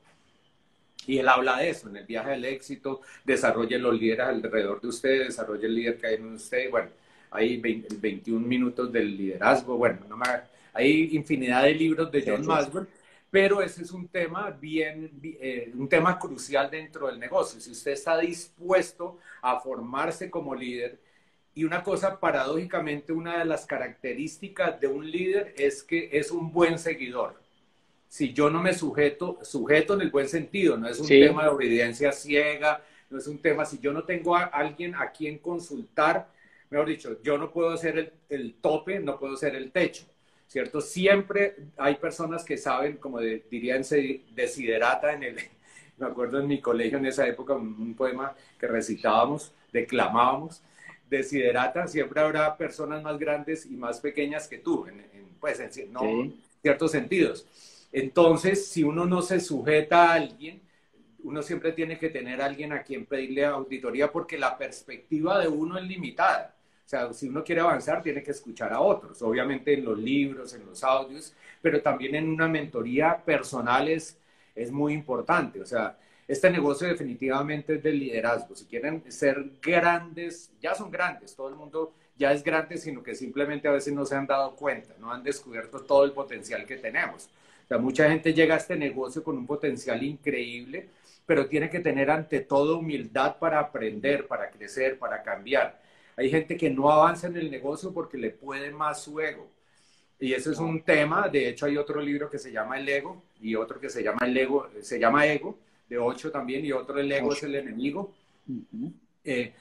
y él habla de eso, en el viaje del éxito, desarrolle los líderes alrededor de usted, desarrolle el líder que hay en usted. Bueno, hay 21 minutos del liderazgo, bueno, hay infinidad de libros de Sí, John sí, sí. Maxwell, pero ese es un tema un tema crucial dentro del negocio. Si usted está dispuesto a formarse como líder Y una cosa, paradójicamente, una de las características de un líder es que es un buen seguidor. Si yo no me sujeto en el buen sentido, no es un tema de Sí, obediencia ciega, no es un tema, si yo no tengo a alguien a quien consultar, mejor dicho, yo no puedo ser el tope, no puedo ser el techo, ¿cierto? Siempre hay personas que saben, como dirían, se desiderata en el, me acuerdo en mi colegio en esa época, un poema que recitábamos, declamábamos, desiderata, siempre habrá personas más grandes y más pequeñas que tú, pues no, en sí. ciertos sentidos. Entonces, si uno no se sujeta a alguien, uno siempre tiene que tener a alguien a quien pedirle auditoría porque la perspectiva de uno es limitada. O sea, si uno quiere avanzar, tiene que escuchar a otros, obviamente en los libros, en los audios, pero también en una mentoría personal es muy importante. O sea, este negocio definitivamente es del liderazgo. Si quieren ser grandes, ya son grandes, todo el mundo ya es grande, sino que simplemente a veces no se han dado cuenta, no han descubierto todo el potencial que tenemos. O sea, mucha gente llega a este negocio con un potencial increíble, pero tiene que tener ante todo humildad para aprender, para crecer, para cambiar. Hay gente que no avanza en el negocio porque le puede más su ego. Y ese es No. un tema, de hecho hay otro libro que se llama El Ego y otro que se llama El Ego, se llama Ego, de 8 también, y otro El Ego es Ocho. el enemigo. Ujú. Eh,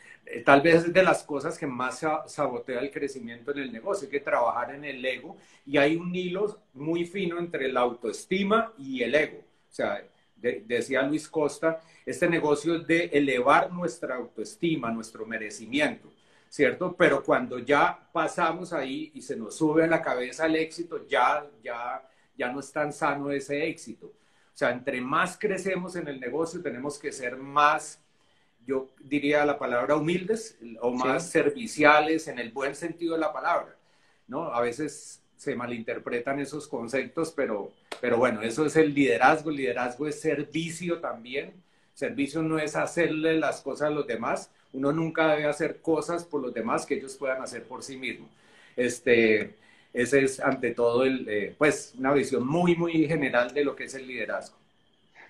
Tal vez es de las cosas que más sabotea el crecimiento en el negocio, hay que trabajar en el ego y hay un hilo muy fino entre la autoestima y el ego. O sea, decía Luis Costa, este negocio es de elevar nuestra autoestima, nuestro merecimiento, ¿cierto? Pero cuando ya pasamos ahí y se nos sube a la cabeza el éxito, ya no es tan sano ese éxito. O sea, entre más crecemos en el negocio, tenemos que ser más, yo diría la palabra humildes o más Sí. serviciales en el buen sentido de la palabra, ¿no? A veces se malinterpretan esos conceptos, pero bueno, eso es el liderazgo es servicio también, servicio no es hacerle las cosas a los demás, uno nunca debe hacer cosas por los demás que ellos puedan hacer por sí mismos. Ese es ante todo pues una visión muy, muy general de lo que es el liderazgo.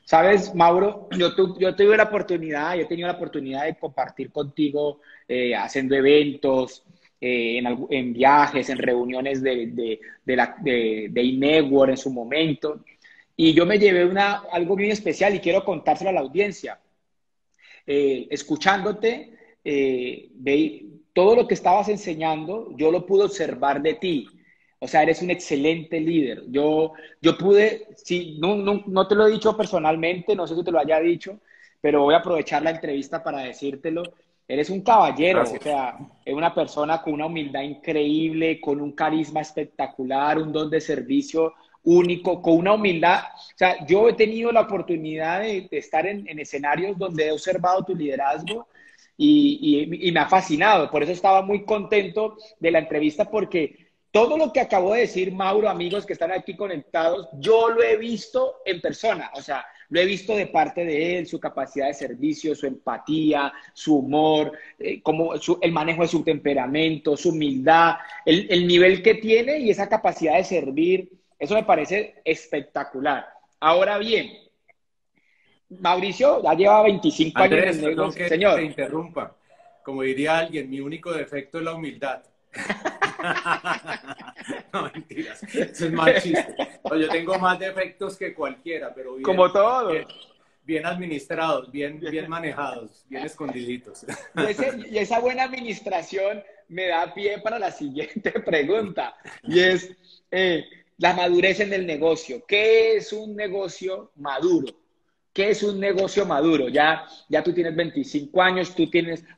Sabes, Mauro, yo tuve la oportunidad, yo he tenido la oportunidad de compartir contigo haciendo eventos, en viajes, en reuniones de Inegor en su momento. Y yo me llevé algo muy especial y quiero contárselo a la audiencia. Escuchándote, todo lo que estabas enseñando, yo lo pude observar de ti. O sea, eres un excelente líder. Yo pude, sí, no te lo he dicho personalmente, no sé si te lo haya dicho, pero voy a aprovechar la entrevista para decírtelo. Eres un caballero, o Gracias. sea, es una persona con una humildad increíble, con un carisma espectacular, un don de servicio único, con una humildad. O sea, yo he tenido la oportunidad de estar en escenarios donde he observado tu liderazgo y me ha fascinado. Por eso estaba muy contento de la entrevista porque todo lo que acabó de decir Mauro, amigos que están aquí conectados, yo lo he visto en persona. O sea, lo he visto de parte de él, su capacidad de servicio, su empatía, su humor, el manejo de su temperamento, su humildad, el nivel que tiene y esa capacidad de servir. Eso me parece espectacular. Ahora bien, Mauricio ya lleva 25 años en el Andrés, perdón negocio. que te Señor, interrumpa. Como diría alguien, mi único defecto es la humildad. No, mentiras. Eso es mal chiste. No, yo tengo más defectos que cualquiera, pero como bien, todos. bien administrados, bien manejados, bien escondiditos. Y esa buena administración me da pie para la siguiente pregunta, y es eh, la madurez en el negocio. ¿Qué es un negocio maduro? ¿Qué es un negocio maduro? Ya tú tienes 25 años,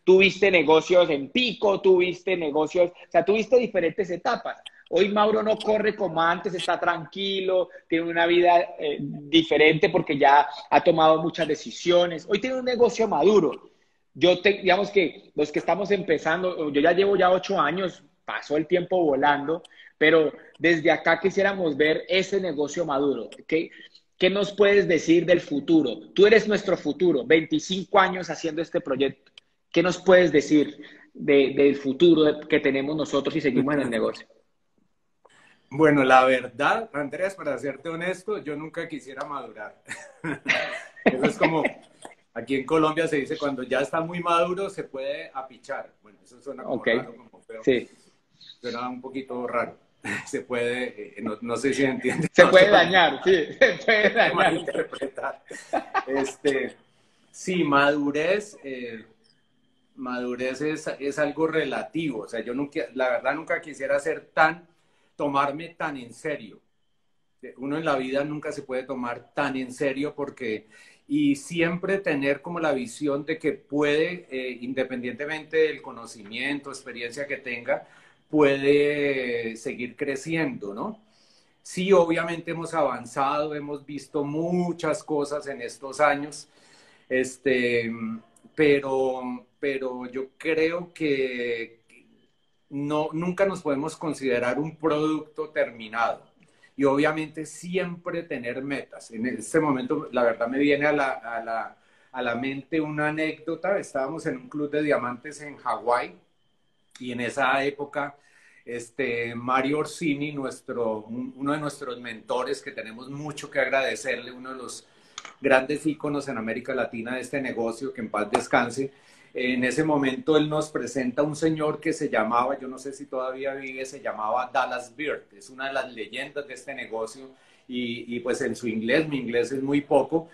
tuviste negocios en pico, tuviste negocios, o sea, tuviste diferentes etapas. Hoy Mauro no corre como antes, está tranquilo, tiene una vida diferente porque ya ha tomado muchas decisiones. Hoy tiene un negocio maduro. Digamos que los que estamos empezando, yo ya llevo ya 8 años, pasó el tiempo volando, pero desde acá quisiéramos ver ese negocio maduro. ¿Qué nos puedes decir del futuro? Tú eres nuestro futuro, 25 años haciendo este proyecto. ¿Qué nos puedes decir del futuro que tenemos nosotros si seguimos en el negocio? Bueno, la verdad, Andrés, para serte honesto, yo nunca quisiera madurar. Eso es como, Aquí en Colombia se dice cuando ya está muy maduro se puede apichar. Bueno, eso suena como Ok, raro, como feo. sí. Suena un poquito raro. Se puede, no sé si entiende, Se no se puede dañar, sí, se puede puede dañar. malinterpretar. Este, sí, madurez, madurez es algo relativo. O sea, yo nunca, la verdad nunca quisiera tomarme tan en serio. Uno en la vida nunca se puede tomar tan en serio y siempre tener como la visión de que puede, independientemente del conocimiento, experiencia que tenga, puede seguir creciendo, ¿no? Sí, obviamente hemos avanzado, hemos visto muchas cosas en estos años, este, pero yo creo que no, nunca nos podemos considerar un producto terminado y obviamente siempre tener metas. En este momento, la verdad me viene a la mente una anécdota. Estábamos en un club de diamantes en Hawái y en esa época Mario Orsini, uno de nuestros mentores, que tenemos mucho que agradecerle, uno de los grandes íconos en América Latina de este negocio, que en paz descanse. En ese momento él nos presenta a un señor que se llamaba, yo no sé si todavía vive, se llamaba Dallas Beard, es una de las leyendas de este negocio y pues en su inglés, mi inglés es muy poco,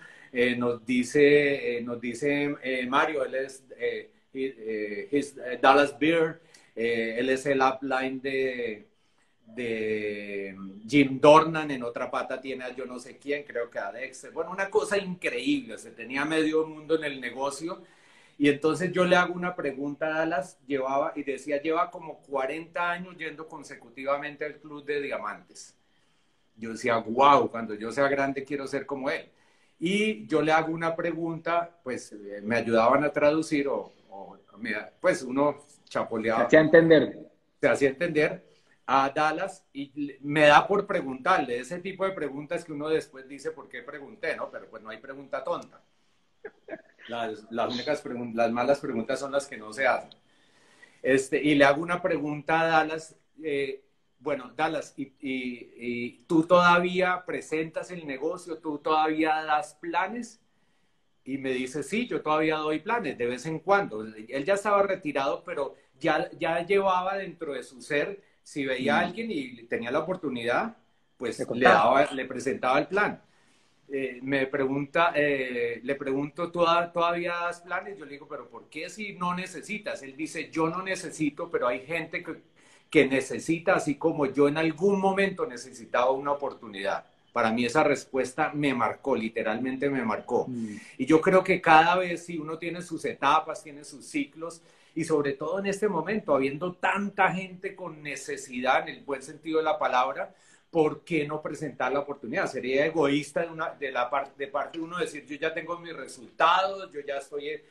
Mario, él es Dallas Beard, él es el upline de Jim Dornan, en otra pata tiene a yo no sé quién, creo que a Dexter. Bueno, una cosa increíble, se tenía medio mundo en el negocio. Y entonces yo le hago una pregunta a Dallas, lleva como 40 años yendo consecutivamente al Club de Diamantes. Yo decía, wow, cuando yo sea grande quiero ser como él. Y yo le hago una pregunta, pues me ayudaban a traducir pues uno Se chapoleaba, hacía entender. se hacía entender a Dallas y me da por preguntarle ese tipo de preguntas que uno después dice por qué pregunté, ¿no? Pero pues no hay pregunta tonta. Las malas preguntas son las que no se hacen. Y le hago una pregunta a Dallas. Bueno, Dallas, y tú todavía presentas el negocio? ¿Tú todavía das planes? Y me dice, sí, yo todavía doy planes de vez en cuando. Él ya estaba retirado, pero ya llevaba dentro de su ser, si veía a alguien y tenía la oportunidad, Se pues contaba. le presentaba el plan. Le pregunto, ¿todavía das planes? Yo le digo, pero ¿por qué si no necesitas? Él dice, yo no necesito, pero hay gente que necesita, así como yo en algún momento necesitaba una oportunidad. Para mí esa respuesta me marcó, literalmente me marcó. Y yo creo que cada vez si uno tiene sus etapas, tiene sus ciclos, y sobre todo en este momento, habiendo tanta gente con necesidad, en el buen sentido de la palabra, ¿por qué no presentar la oportunidad? Sería egoísta de parte de uno decir, yo ya tengo mis resultados, yo ya estoy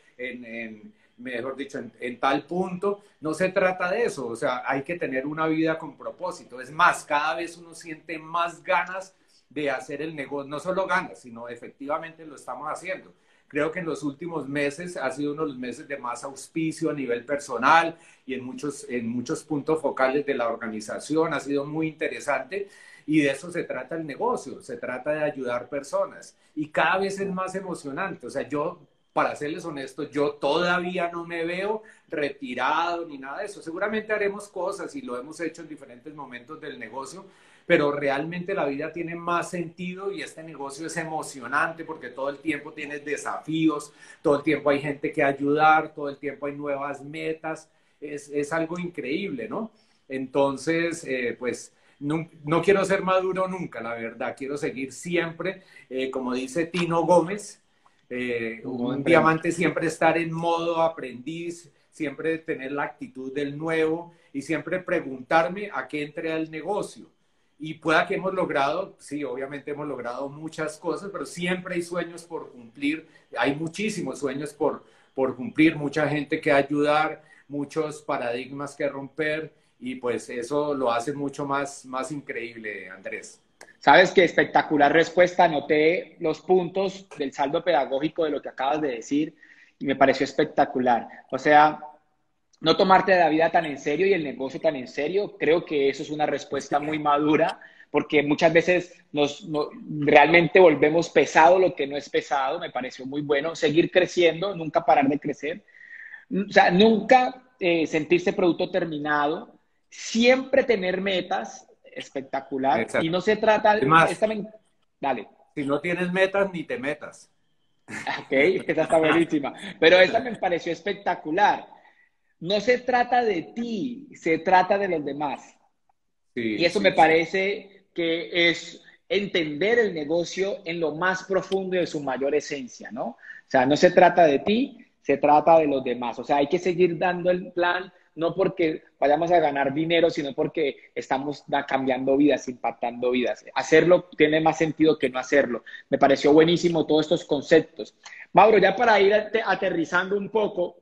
mejor dicho, en tal punto. No se trata de eso, o sea, hay que tener una vida con propósito. Es más, cada vez uno siente más ganas de hacer el negocio, no solo ganas, sino efectivamente lo estamos haciendo. Creo que en los últimos meses ha sido uno de los meses de más auspicio a nivel personal y en muchos puntos focales de la organización. Ha sido muy interesante y de eso se trata el negocio, se trata de ayudar personas y cada vez es más emocionante. O sea, yo, para serles honesto, yo todavía no me veo retirado ni nada de eso. Seguramente haremos cosas y lo hemos hecho en diferentes momentos del negocio, pero realmente la vida tiene más sentido y este negocio es emocionante porque todo el tiempo tienes desafíos, todo el tiempo hay gente que ayudar, todo el tiempo hay nuevas metas, es algo increíble, ¿no? Entonces, pues no quiero ser maduro nunca, la verdad, quiero seguir siempre, como dice Tino Gómez, un diamante siempre estar en modo aprendiz, siempre tener la actitud del nuevo y siempre preguntarme a qué entré al negocio. Y pueda que hemos logrado, sí, obviamente hemos logrado muchas cosas, pero siempre hay sueños por cumplir, hay muchísimos sueños por cumplir, mucha gente que ayudar, muchos paradigmas que romper, y pues eso lo hace mucho más increíble, Andrés. Sabes qué espectacular respuesta. Anoté los puntos del saldo pedagógico de lo que acabas de decir y me pareció espectacular. O sea, no tomarte la vida tan en serio y el negocio tan en serio, creo que eso es una respuesta muy madura porque muchas veces realmente volvemos pesado lo que no es pesado. Me pareció muy bueno seguir creciendo, nunca parar de crecer. O sea, nunca sentirse producto terminado, siempre tener metas, espectacular. Y Exacto. no se trata, Es más, esta dale. si no tienes metas, ni te metas. Ok, esa está buenísima. Pero esta me pareció espectacular. No se trata de ti, se trata de los demás. Y Sí, eso me sí, sí. parece que es entender el negocio en lo más profundo de su mayor esencia, ¿no? O sea, no se trata de ti, se trata de los demás. O sea, hay que seguir dando el plan, no porque vayamos a ganar dinero, sino porque estamos cambiando vidas, impactando vidas. Hacerlo tiene más sentido que no hacerlo. Me pareció buenísimo todos estos conceptos. Mauro, ya para ir aterrizando un poco,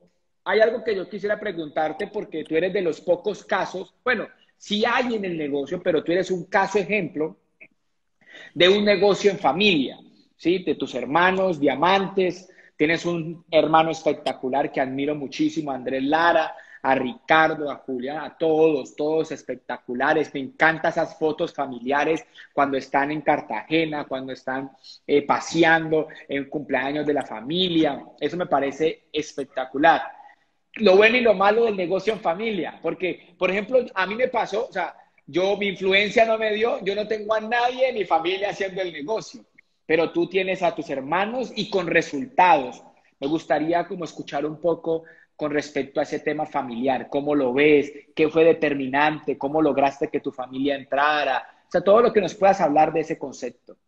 hay algo que yo quisiera preguntarte porque tú eres de los pocos casos, bueno, sí hay en el negocio, pero tú eres un caso ejemplo de un negocio en familia, ¿sí? De tus hermanos, diamantes. Tienes un hermano espectacular que admiro muchísimo, a Andrés Lara, a Ricardo, a Julián, a todos, todos espectaculares. Me encantan esas fotos familiares cuando están en Cartagena, cuando están paseando en cumpleaños de la familia. Eso me parece espectacular. Lo bueno y lo malo del negocio en familia, porque, por ejemplo, a mí me pasó, o sea, mi influencia no me dio, yo no tengo a nadie en mi familia haciendo el negocio, pero tú tienes a tus hermanos y con resultados. Me gustaría como escuchar un poco con respecto a ese tema familiar, cómo lo ves, qué fue determinante, cómo lograste que tu familia entrara, o sea, todo lo que nos puedas hablar de ese concepto.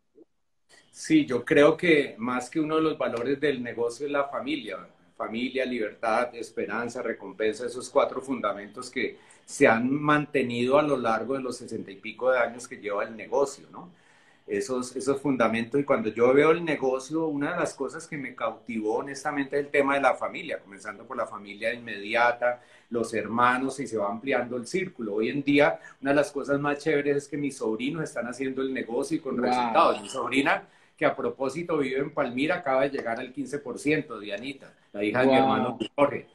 Sí, yo creo que más que uno de los valores del negocio es la familia. Familia, libertad, esperanza, recompensa, esos cuatro fundamentos que se han mantenido a lo largo de los 60 y pico de años que lleva el negocio, ¿no? Esos fundamentos. Y cuando yo veo el negocio, una de las cosas que me cautivó honestamente es el tema de la familia, comenzando por la familia inmediata, los hermanos, y se va ampliando el círculo. Hoy en día, una de las cosas más chéveres es que mis sobrinos están haciendo el negocio y con Wow, resultados. Mi sobrina, que a propósito vive en Palmira, acaba de llegar al 15%, Dianita, la hija de mi hermano wow, Jorge.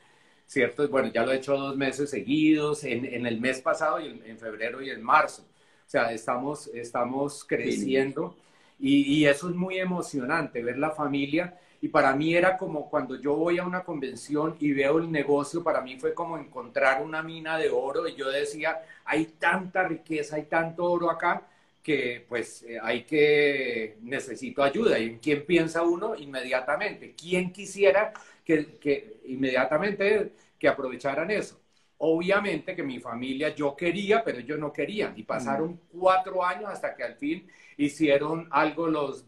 ¿Cierto? Bueno, ya lo he hecho 2 meses seguidos, en el mes pasado, y en febrero y en marzo. O sea, estamos qué lindo. creciendo y eso es muy emocionante, ver la familia. Y para mí era como cuando yo voy a una convención y veo el negocio, para mí fue como encontrar una mina de oro y yo decía, hay tanta riqueza, hay tanto oro acá que pues necesito ayuda. ¿Y en quién piensa uno? Inmediatamente. ¿Quién quisiera que inmediatamente que aprovecharan eso? Obviamente que mi familia, yo quería, pero ellos no querían. Y Mm. pasaron 4 años hasta que al fin hicieron algo los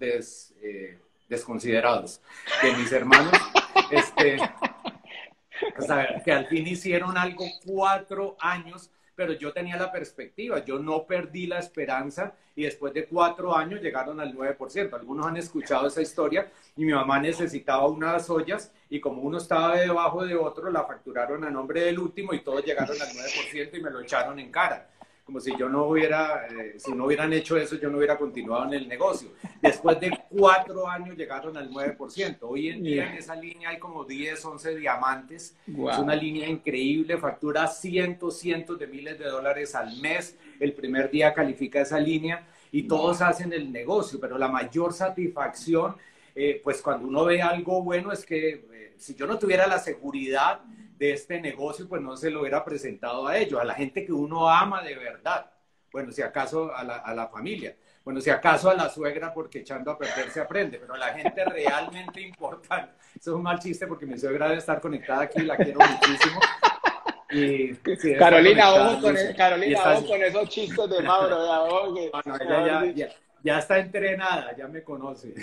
desconsiderados de mis hermanos. O sea, que al fin hicieron algo 4 años, pero yo tenía la perspectiva, yo no perdí la esperanza y después de 4 años llegaron al 9%. Algunos han escuchado esa historia y mi mamá necesitaba unas ollas y como uno estaba debajo de otro, la facturaron a nombre del último y todos llegaron al 9% y me lo echaron en cara. Como si yo no hubiera, si no hubieran hecho eso, yo no hubiera continuado en el negocio. Después de 4 años llegaron al 9%. Hoy en día en Yeah. esa línea hay como 10, 11 diamantes. Es una Wow. línea increíble, factura cientos de miles de dólares al mes. El primer día califica esa línea y todos Wow. hacen el negocio, pero la mayor satisfacción, pues cuando uno ve algo bueno es que si yo no tuviera la seguridad de este negocio, pues no se lo hubiera presentado a ellos, a la gente que uno ama de verdad. Bueno, si acaso a la familia. Bueno, si acaso a la suegra, porque echando a perder se aprende, pero la gente realmente importante. Eso es un mal chiste porque mi suegra debe estar conectada aquí, la quiero muchísimo. Y sí, debe estar Carolina, conectada, Luisa. Y Carolina, está, ojo con esos chistes de Mauro, ya, ojo que, bueno, ella mejor ya, dicho. ya, ya está entrenada, ya me conoce,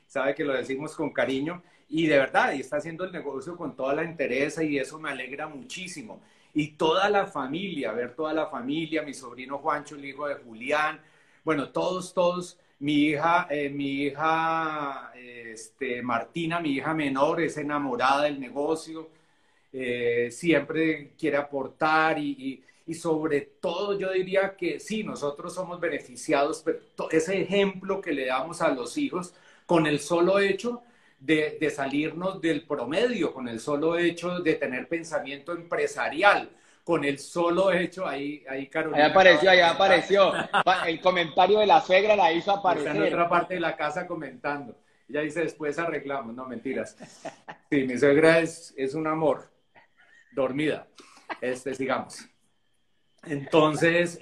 sabe que lo decimos con cariño y de verdad, y está haciendo el negocio con toda la entereza y eso me alegra muchísimo. Y toda la familia, ver toda la familia, mi sobrino Juancho, el hijo de Julián, bueno, todos, mi hija Martina, mi hija menor, es enamorada del negocio, siempre quiere aportar y sobre todo yo diría que sí, nosotros somos beneficiados, pero ese ejemplo que le damos a los hijos con el solo hecho de salirnos del promedio, con el solo hecho de tener pensamiento empresarial, con el solo hecho, ahí Ahí Carolina acaba apareció, de ahí comentar. apareció. El comentario de la suegra la hizo Y está en aparecer. otra parte de la casa comentando. Ella dice, después arreglamos. No, mentiras. Sí, mi suegra es un amor. Dormida. Sigamos. Entonces,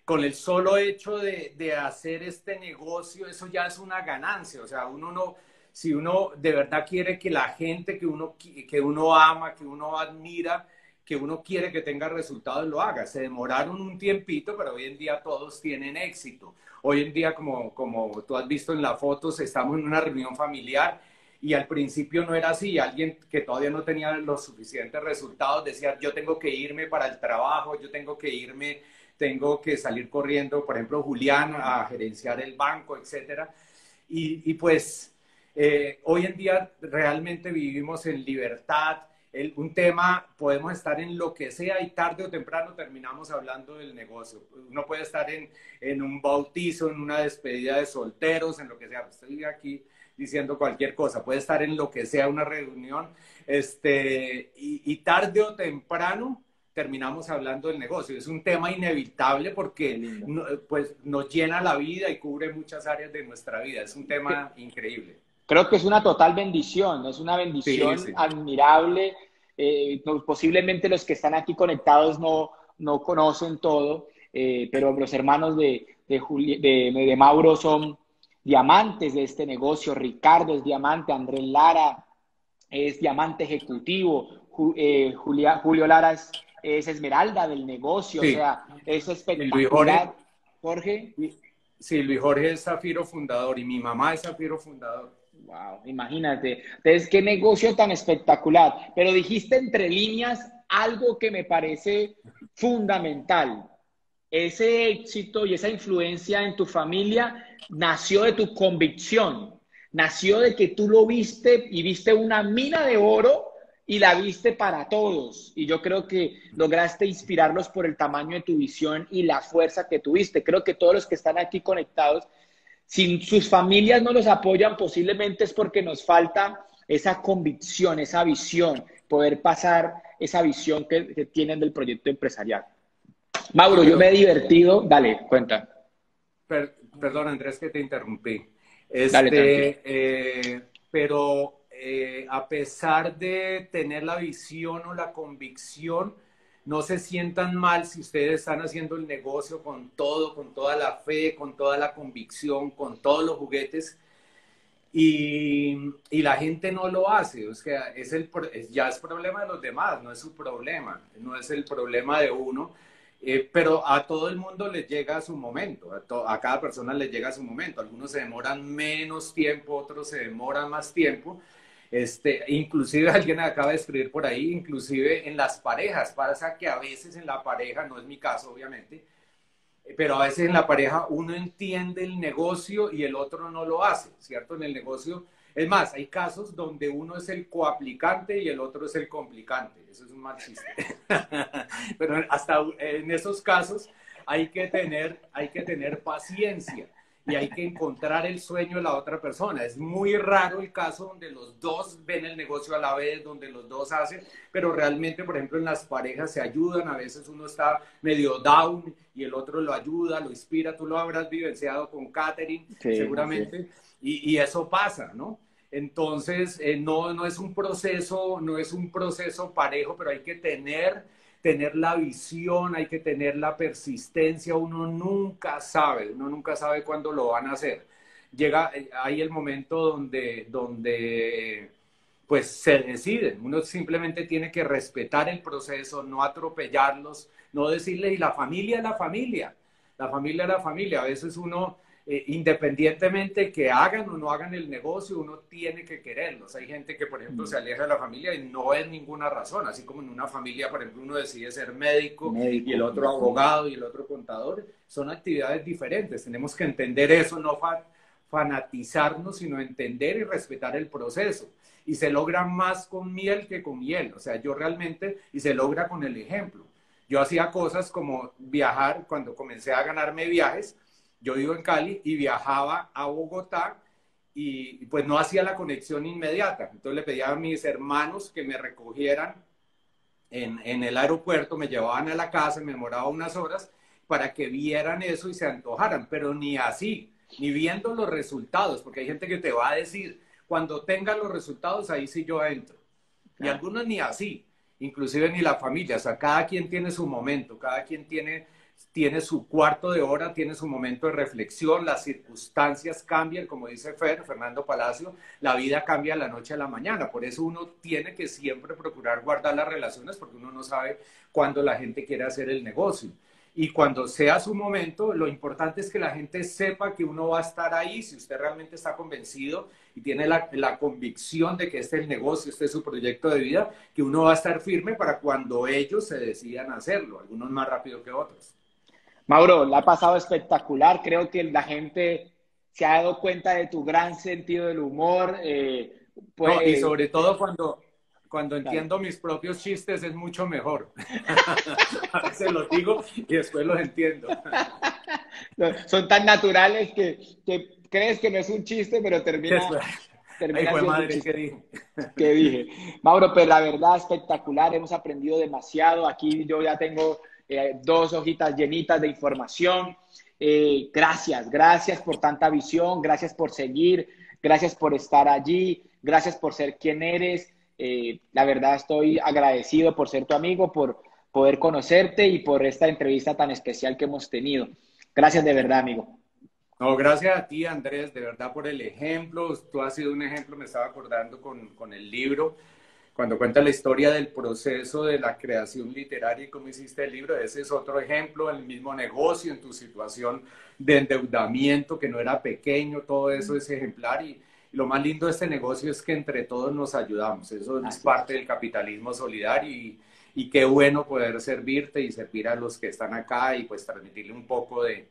con el solo hecho de hacer este negocio, eso ya es una ganancia. O sea, uno no, si uno de verdad quiere que la gente que uno ama, que uno admira, que uno quiere que tenga resultados, lo haga. Se demoraron un tiempito, pero hoy en día todos tienen éxito. Hoy en día, como tú has visto en las fotos, estamos en una reunión familiar y al principio no era así. Alguien que todavía no tenía los suficientes resultados decía, yo tengo que irme para el trabajo, yo tengo que irme, tengo que salir corriendo, por ejemplo, Julián, a gerenciar el banco, etcétera. Y pues hoy en día realmente vivimos en libertad. Un tema, podemos estar en lo que sea y tarde o temprano terminamos hablando del negocio. Uno puede estar en un bautizo, en una despedida de solteros, en lo que sea. Estoy aquí diciendo cualquier cosa, puede estar en lo que sea, una reunión, y tarde o temprano terminamos hablando del negocio. Es un tema inevitable porque pues, nos llena la vida y cubre muchas áreas de nuestra vida. Es un tema increíble. Creo que es una total bendición, es una Sí, bendición sí. admirable. Posiblemente los que están aquí conectados no conocen todo, pero los hermanos de Mauro son diamantes de este negocio. Ricardo es diamante, Andrés Lara es diamante ejecutivo, Julio Lara es esmeralda del negocio, o Sí. sea, es Y Luis Jorge, espectacular. Jorge. sí, Luis Jorge es Zafiro fundador y mi mamá es Zafiro fundador. Wow, imagínate. Entonces, qué negocio tan espectacular. Pero dijiste entre líneas algo que me parece fundamental. Ese éxito y esa influencia en tu familia nació de tu convicción, nació de que tú lo viste y viste una mina de oro y la viste para todos. Y yo creo que lograste inspirarlos por el tamaño de tu visión y la fuerza que tuviste. Creo que todos los que están aquí conectados, si sus familias no los apoyan, posiblemente es porque nos falta esa convicción, esa visión, poder pasar esa visión que tienen del proyecto empresarial. Sí, Mauro, yo pero me he divertido. Dale, cuenta. Perdón, Andrés, que te interrumpí. Dale, tranquilo. Pero a pesar de tener la visión o la convicción, no se sientan mal si ustedes están haciendo el negocio con todo, con toda la fe, con toda la convicción, con todos los juguetes y la gente no lo hace. O sea, ya es problema de los demás, no es su problema, no es el problema de uno. Pero a todo el mundo le llega su momento, a cada persona le llega su momento. Algunos se demoran menos tiempo, otros se demoran más tiempo. Inclusive alguien acaba de escribir por ahí, inclusive en las parejas, pasa que a veces en la pareja, no es mi caso obviamente, pero a veces en la pareja uno entiende el negocio y el otro no lo hace, ¿cierto? En el negocio, es más, hay casos donde uno es el coaplicante y el otro es el complicante. Eso es un mal chiste. Pero hasta en esos casos hay que tener paciencia y hay que encontrar el sueño de la otra persona. Es muy raro el caso donde los dos ven el negocio a la vez, donde los dos hacen, pero realmente, por ejemplo, en las parejas se ayudan. A veces uno está medio down y el otro lo ayuda, lo inspira. Tú lo habrás vivenciado con Katherine, Sí, seguramente, y eso pasa, ¿no? Entonces, no es un proceso, no es un proceso parejo, pero hay que tener la visión, hay que tener la persistencia. Uno nunca sabe cuándo lo van a hacer. Llega ahí el momento donde pues se deciden. Uno simplemente tiene que respetar el proceso, no atropellarlos, no decirle, y la familia es la familia, la familia es la familia. A veces uno independientemente que hagan o no hagan el negocio, uno tiene que quererlos. Hay gente que, por ejemplo, se aleja de la familia y no es ninguna razón, así como en una familia, por ejemplo, uno decide ser médico y el médico. otro abogado y el otro contador. Son actividades diferentes, tenemos que entender eso, no fanatizarnos, sino entender y respetar el proceso. Y se logra más con miel que con hiel. O sea, yo realmente, y se logra con el ejemplo. Yo hacía cosas como viajar, cuando comencé a ganarme viajes. Yo vivo en Cali y viajaba a Bogotá y pues no hacía la conexión inmediata. Entonces le pedía a mis hermanos que me recogieran en el aeropuerto, me llevaban a la casa, me demoraba unas horas para que vieran eso y se antojaran, pero ni así, ni viendo los resultados, porque hay gente que te va a decir, cuando tengan los resultados, ahí sí yo entro. Y Claro. algunos ni así, inclusive ni la familia, o sea, cada quien tiene su momento, cada quien tiene su cuarto de hora, tiene su momento de reflexión, las circunstancias cambian, como dice Fernando Palacio, la vida cambia de la noche a la mañana, por eso uno tiene que siempre procurar guardar las relaciones porque uno no sabe cuándo la gente quiere hacer el negocio. Y cuando sea su momento, lo importante es que la gente sepa que uno va a estar ahí, si usted realmente está convencido y tiene la convicción de que este es el negocio, este es su proyecto de vida, que uno va a estar firme para cuando ellos se decidan hacerlo, algunos más rápido que otros. Mauro, la ha pasado espectacular. Creo que la gente se ha dado cuenta de tu gran sentido del humor. No, y Pues, sobre todo cuando dale. entiendo mis propios chistes es mucho mejor. A veces los digo y después los entiendo. Son tan naturales que crees que no es un chiste, pero Después, ay, termina fue siendo un madre, ¿qué chiste. dije? Que dije. Mauro, pues la verdad espectacular, hemos aprendido demasiado. Aquí yo ya tengo dos hojitas llenitas de información. Gracias, gracias por tanta visión, gracias por seguir, gracias por estar allí, gracias por ser quien eres. La verdad estoy agradecido por ser tu amigo, por poder conocerte y por esta entrevista tan especial que hemos tenido. Gracias de verdad, amigo. No, gracias a ti, Andrés, de verdad por el ejemplo. Tú has sido un ejemplo, me estaba acordando con el libro, cuando cuenta la historia del proceso de la creación literaria y cómo hiciste el libro. Ese es otro ejemplo, el mismo negocio, en tu situación de endeudamiento, que no era pequeño, todo eso es ejemplar. Y lo más lindo de este negocio es que entre todos nos ayudamos. Eso es Así parte es. del capitalismo solidario y qué bueno poder servirte y servir a los que están acá y pues transmitirle un poco de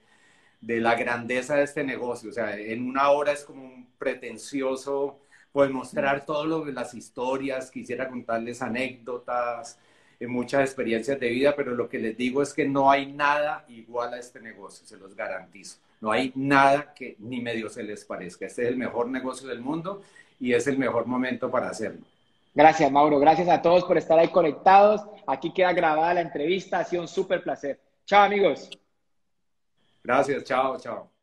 la grandeza de este negocio. O sea, en una hora es como un pretencioso, pues mostrar todas las historias, quisiera contarles anécdotas, muchas experiencias de vida, pero lo que les digo es que no hay nada igual a este negocio, se los garantizo. No hay nada que ni medio se les parezca. Este es el mejor negocio del mundo y es el mejor momento para hacerlo. Gracias, Mauro. Gracias a todos por estar ahí conectados. Aquí queda grabada la entrevista. Ha sido un súper placer. Chao, amigos. Gracias, chao, chao.